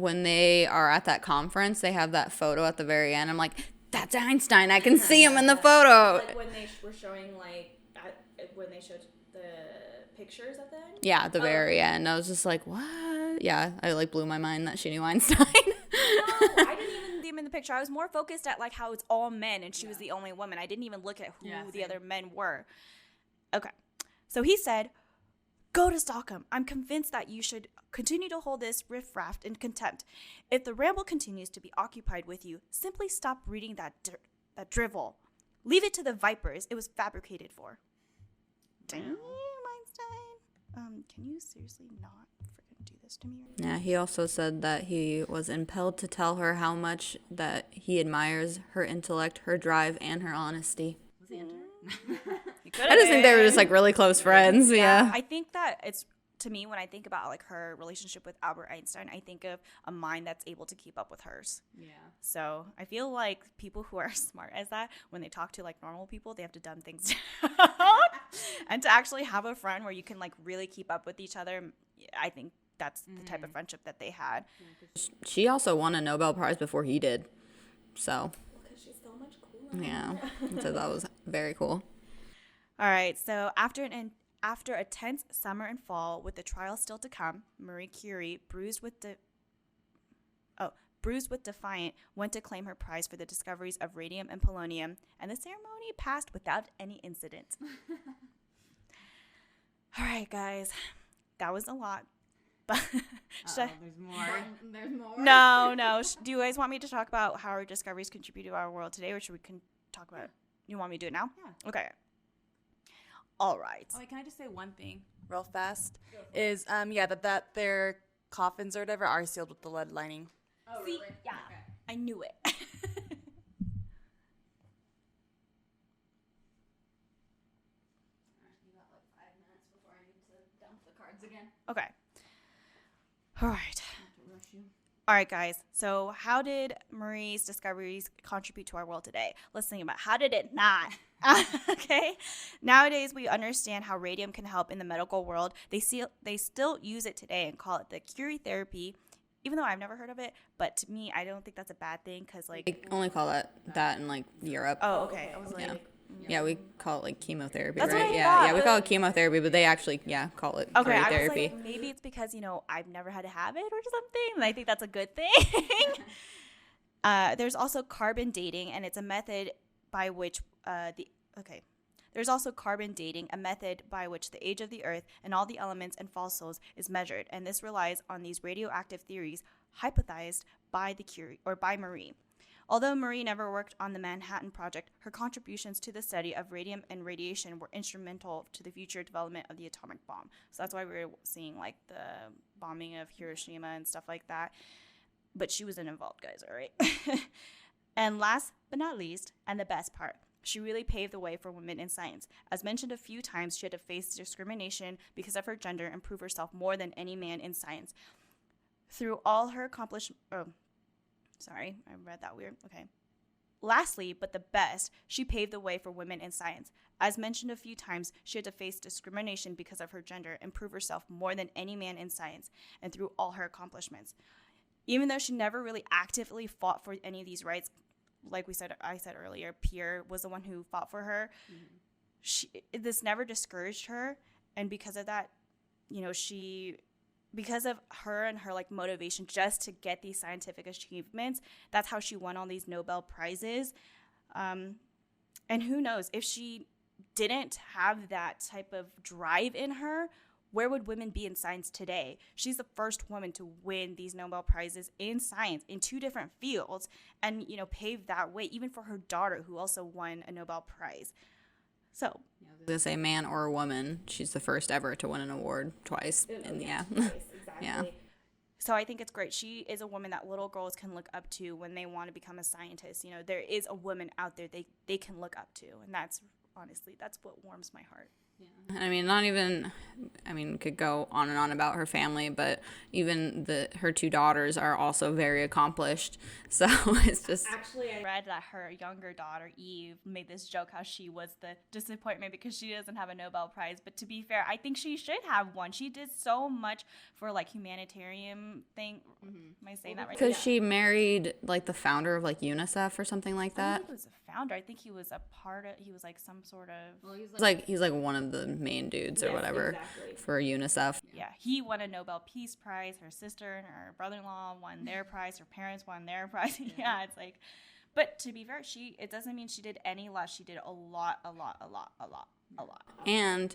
when they are at that conference, they have that photo at the very end. I'm like, that's Einstein. I can see him in the photo. Like when they were showing when they showed the pictures at the end. Yeah, at the very end. I was just like, what? Yeah, I blew my mind that she knew Einstein. No, I didn't even see him in the picture. I was more focused at how it's all men and she was the only woman. I didn't even look at who the other men were. Okay. So he said, go to Stockholm. I'm convinced that you should continue to hold this riffraff in contempt. If the ramble continues to be occupied with you, simply stop reading that drivel. Leave it to the vipers it was fabricated for. Damn, Einstein. Can you seriously not freaking do this to me? Yeah, he also said that he was impelled to tell her how much that he admires her intellect, her drive, and her honesty. Was he into her? I just think they were just really close friends. Yeah. I think that it's, to me, when I think about her relationship with Albert Einstein, I think of a mind that's able to keep up with hers. Yeah. So I feel like people who are smart as that, when they talk to normal people, they have to dumb things down. And to actually have a friend where you can like really keep up with each other, I think that's the type of friendship that they had. She also won a Nobel Prize before he did. So, Because she's so much cooler. yeah. So that was very cool. All right, so after a tense summer and fall with the trial still to come, Marie Curie, bruised with defiant, went to claim her prize for the discoveries of radium and polonium, and the ceremony passed without any incident. All right, guys, that was a lot. But There's more. There's more. no. Do you guys want me to talk about how our discoveries contribute to our world today, or should we talk about it? You want me to do it now? Yeah. Okay. All right. Oh, wait, can I just say one thing real fast? Is that their coffins or whatever are sealed with the lead lining. Oh, See? really? Yeah. Okay. I knew it. Alright, you got like 5 minutes before I need to dump the cards again. Okay. All right. All right, guys. So how did Marie's discoveries contribute to our world today? Let's think about how did it not? Okay. Nowadays, we understand how radium can help in the medical world. They still use it today and call it the Curie therapy, even though I've never heard of it. But to me, I don't think that's a bad thing because, like, They only call that in like Europe. oh, okay. I was like, Yeah. Yeah, we call it like chemotherapy, That's what right? I Yeah, thought. we call it chemotherapy, but they actually, call it okay. Curie I was therapy. like, maybe it's because I've never had to have it or something, and I think that's a good thing. There's also carbon dating, and it's a method by which There's also carbon dating, a method by which the age of the Earth and all the elements and fossils is measured, and this relies on these radioactive theories hypothesized by by Marie. Although Marie never worked on the Manhattan Project, her contributions to the study of radium and radiation were instrumental to the future development of the atomic bomb. So that's why we were seeing like the bombing of Hiroshima and stuff like that. But she wasn't involved, guys, all right? And last but not least, and the best part, she really paved the way for women in science. As mentioned a few times, she had to face discrimination because of her gender and prove herself more than any man in science. Through all her accomplishments... Oh, sorry, I read that weird. Okay. Lastly, but the best, she paved the way for women in science. As mentioned a few times, she had to face discrimination because of her gender and prove herself more than any man in science, and through all her accomplishments. Even though she never really actively fought for any of these rights, like I said earlier, Pierre was the one who fought for her. Mm-hmm. This never discouraged her, and because of that, because of her and her like motivation just to get these scientific achievements, that's how she won all these Nobel Prizes. And who knows, if she didn't have that type of drive in her, where would women be in science today? She's the first woman to win these Nobel Prizes in science in 2 different fields and, paved that way, even for her daughter, who also won a Nobel Prize. So, I was gonna say man or woman. She's the first ever to win an award twice. And yeah. Exactly. Yeah. So I think it's great. She is a woman that little girls can look up to when they want to become a scientist. There is a woman out there they can look up to, and that's what warms my heart. Yeah. Could go on and on about her family, but even her 2 daughters are also very accomplished. So it's just... Actually, I read that her younger daughter, Eve, made this joke how she was the disappointment because she doesn't have a Nobel Prize. But to be fair, I think she should have one. She did so much for, like, humanitarian thing. Mm-hmm. Am I saying that right? Because she married, like, the founder of, like, UNICEF or something like I that. think he was a founder. I think he was he was, like, some sort of... Well, he's like one of the main dudes or whatever for UNICEF. Yeah, he won a Nobel Peace Prize. Her sister and her brother-in-law won their prize. Her parents won their prize. Yeah, it's like, but to be fair, it doesn't mean she did any less. She did a lot. And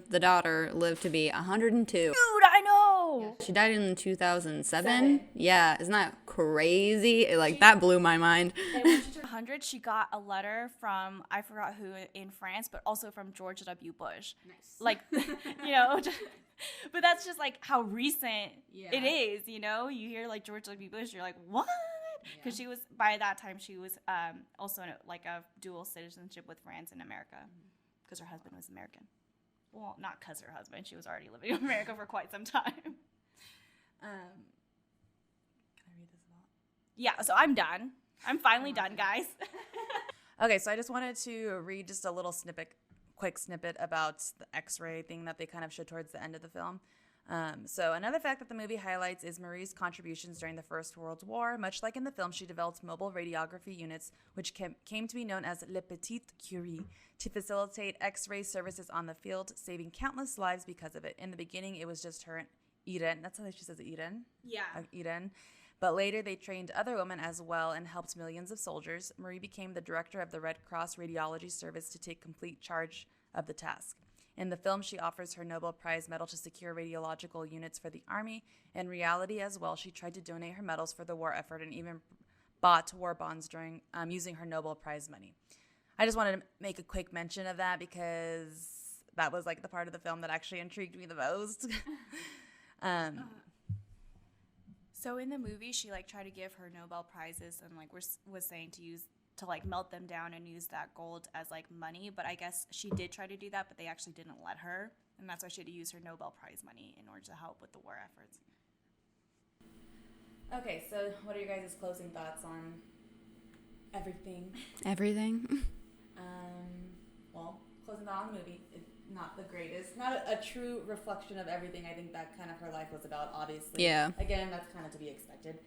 the daughter lived to be 102. Dude, I know. She died in 2007. Yeah, isn't that crazy? That blew my mind. And when she turned 100, she got a letter from, I forgot who in France, but also from George W. Bush. Nice. Like, but that's just like how recent it is, You hear like George W. Bush, you're like, what? Because by that time, she was also in a dual citizenship with France and America because her husband was American. Well, not because her husband. She was already living in America for quite some time. Can I read this about? Yeah, so I'm done. I'm finally done, guys. Okay, so I just wanted to read just a little snippet quick snippet about the X-ray thing that they kind of showed towards the end of the film. So another fact that the movie highlights is Marie's contributions during the First World War. Much like in the film, she developed mobile radiography units, which came to be known as Le Petit Curie, to facilitate X-ray services on the field, saving countless lives because of it. In the beginning, it was just her and Irene. That's how she says it, Irene? Yeah. Irene. But later, they trained other women as well and helped millions of soldiers. Marie became the director of the Red Cross Radiology Service to take complete charge of the task. In the film, she offers her Nobel Prize medal to secure radiological units for the Army. In reality as well, she tried to donate her medals for the war effort and even bought war bonds during using her Nobel Prize money. I just wanted to make a quick mention of that because that was like the part of the film that actually intrigued me the most. So in the movie, she like tried to give her Nobel prizes and like was saying to like melt them down and use that gold as like money. But I guess she did try to do that, but they actually didn't let her, and that's why she had to use her Nobel Prize money in order to help with the war efforts. Okay, so what are your guys' closing thoughts on everything? Everything. Well, closing thought on the movie. Not the greatest. Not a true reflection of everything I think that kind of her life was about, obviously. Yeah. Again, that's kind of to be expected.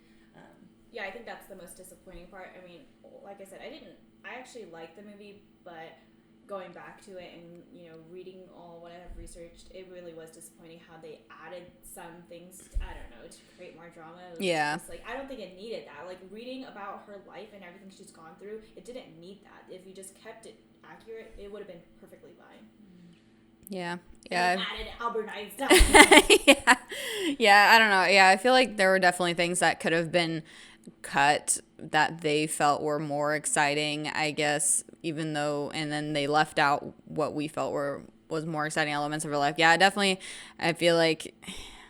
Yeah, I think that's the most disappointing part. I mean, like I said, I actually liked the movie, but going back to it and, reading all what I have researched, it really was disappointing how they added some things, I don't know, to create more drama. Yeah. Just, I don't think it needed that. Like, reading about her life and everything she's gone through, it didn't need that. If you just kept it accurate, it would have been perfectly fine. Yeah. And added Albert Einstein. Yeah, I don't know. Yeah, I feel like there were definitely things that could have been cut that they felt were more exciting, I guess, even though, and then they left out what we felt was more exciting elements of her life. Yeah, definitely. I feel like,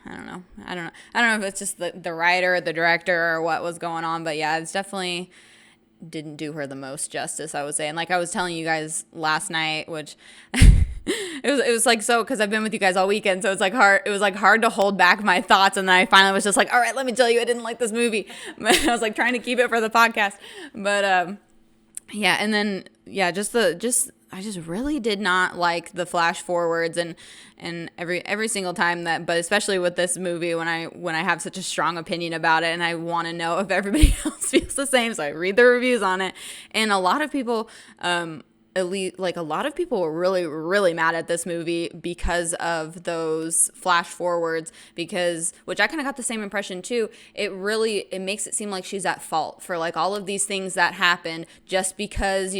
I don't know if it's just the writer or the director or what was going on, but yeah, it's definitely didn't do her the most justice, I would say. And like I was telling you guys last night, which it was like, so, because I've been with you guys all weekend, so it was hard to hold back my thoughts, and then I finally was just like, all right, let me tell you I didn't like this movie. But I was like trying to keep it for the podcast, but yeah, and then yeah, I just really did not like the flash forwards and every single time but especially with this movie when I have such a strong opinion about it and I want to know if everybody else feels the same, so I read the reviews on it, and a lot of people a lot of people were really, really mad at this movie because of those flash forwards, which I kind of got the same impression too. It makes it seem like she's at fault for like all of these things that happened just because,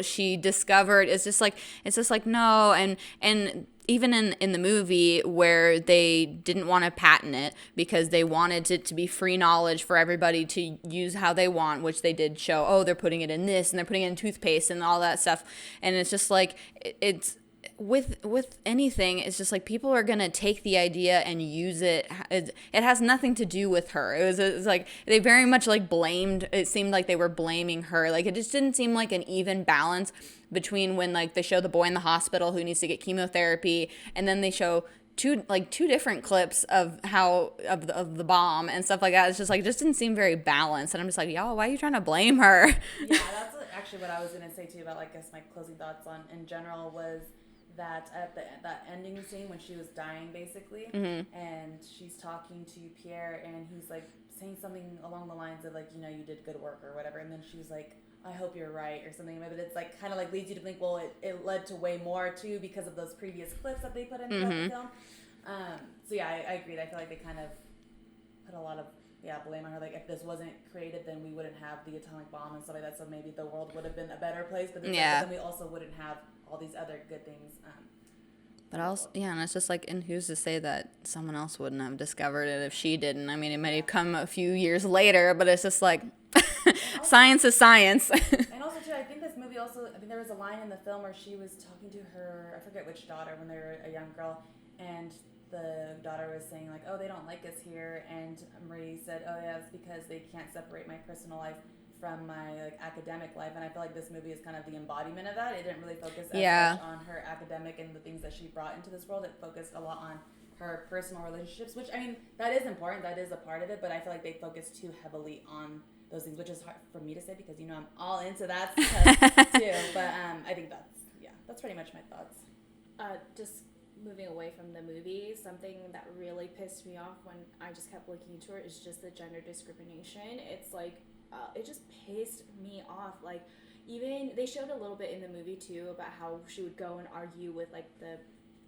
she discovered. It's just like no. And even in the movie where they didn't want to patent it because they wanted it to be free knowledge for everybody to use how they want, which they did show, they're putting it in this and they're putting it in toothpaste and all that stuff. And it's just like, it's with anything, it's just like people are going to take the idea and use it. It has nothing to do with her. It was like they very much like it seemed like they were blaming her. Like it just didn't seem like an even balance between when like they show the boy in the hospital who needs to get chemotherapy, and then they show two different clips of the bomb and stuff like that. It's just like, it just didn't seem very balanced, and I'm just like, y'all, why are you trying to blame her? Yeah, that's actually what I was gonna say too about, like, I guess my closing thoughts on in general was that at that ending scene when she was dying basically, and she's talking to Pierre and he's like saying something along the lines of like, you did good work or whatever, and then she's like, I hope you're right or something, but it's like kind of like leads you to think, well, it led to way more too because of those previous clips that they put into the film. So yeah, I agreed. I feel like they kind of put a lot of blame on her. Like if this wasn't created, then we wouldn't have the atomic bomb and stuff like that. So maybe the world would have been a better place. But then we also wouldn't have all these other good things. But also, and it's just like, and who's to say that someone else wouldn't have discovered it if she didn't? I mean, it might have come a few years later, but it's just like, science is science. And also, too, I think this movie also, I think there was a line in the film where she was talking to her, I forget which daughter, when they were a young girl, and the daughter was saying, like, they don't like us here, and Marie said, yeah, it's because they can't separate my personal life from my academic life, and I feel like this movie is kind of the embodiment of that. It didn't really focus as much on her academic and the things that she brought into this world. It focused a lot on her personal relationships, which, I mean, that is important. That is a part of it, but I feel like they focused too heavily on those things, which is hard for me to say because, I'm all into that stuff too. But I think that's, that's pretty much my thoughts. Just moving away from the movie, something that really pissed me off when I just kept looking into it is just the gender discrimination. It's like, it just pissed me off. Like, even, they showed a little bit in the movie too about how she would go and argue with like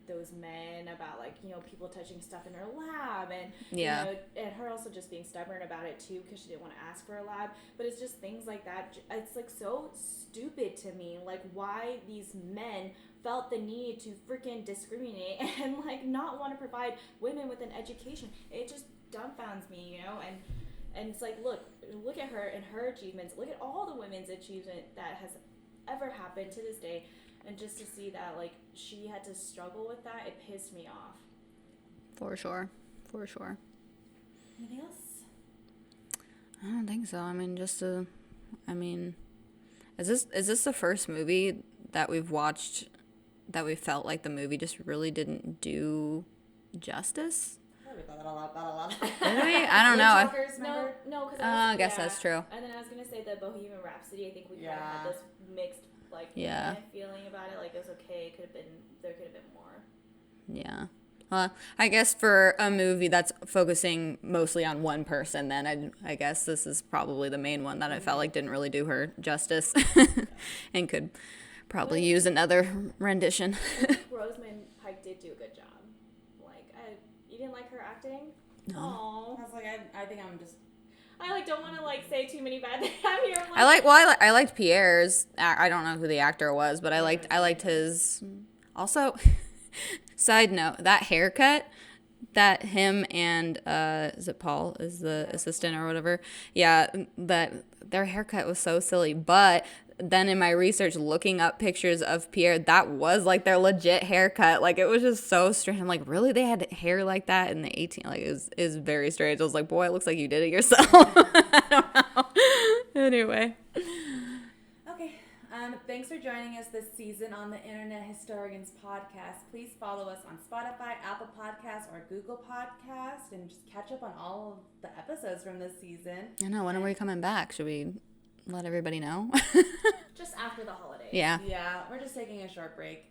those men about like, you know, people touching stuff in her lab, and Yeah. you know, and her also just being stubborn about it too because she didn't want to ask for a lab. But it's just things like that. It's like so stupid to me, like why these men felt the need to freaking discriminate and like not want to provide women with an education. It just dumbfounds me, you know. And it's like, look at her and her achievements. Look at all the women's achievement that has ever happened to this day. And just to see that, like, she had to struggle with that, it pissed me off. For sure. Anything else? I don't think so. I mean, is this the first movie that we've watched that we felt like the movie just really didn't do justice? We thought that a lot. Did we? I don't know. No, because I guess that's true. And then I was gonna say the Bohemian Rhapsody. I think we kind of Yeah. had this mixed, like, feeling about it. Like, it was okay. There could have been more. Yeah. Well, I guess for a movie that's focusing mostly on one person, then I guess this is probably the main one that I felt like didn't really do her justice and could probably use another rendition. I think Rosamund Pike did do a good job. Like, you didn't like her acting? No. Aww. I was like, I think I'm just. I like don't want to like say too many bad things. I'm here. I liked Pierre's. I don't know who the actor was, but I liked his. Also, side note, that haircut that him and is it Paul is the assistant or whatever? Yeah, that their haircut was so silly. But then in my research, looking up pictures of Pierre, that was like their legit haircut. Like, it was just so strange. I'm like, really? They had hair like that in the 18? Like, it was very strange. I was like, boy, it looks like you did it yourself. I don't know. Anyway. Okay. Thanks for joining us this season on the Internet Historians Podcast. Please follow us on Spotify, Apple Podcasts, or Google Podcasts, and just catch up on all of the episodes from this season. I know. When are we coming back? Should we let everybody know? Just after the holidays. Yeah. Yeah, we're just taking a short break.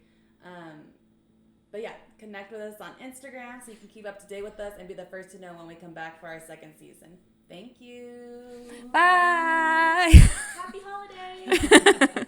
But yeah, connect with us on Instagram so you can keep up to date with us and be the first to know when we come back for our second season. Thank you. Bye. Happy holidays.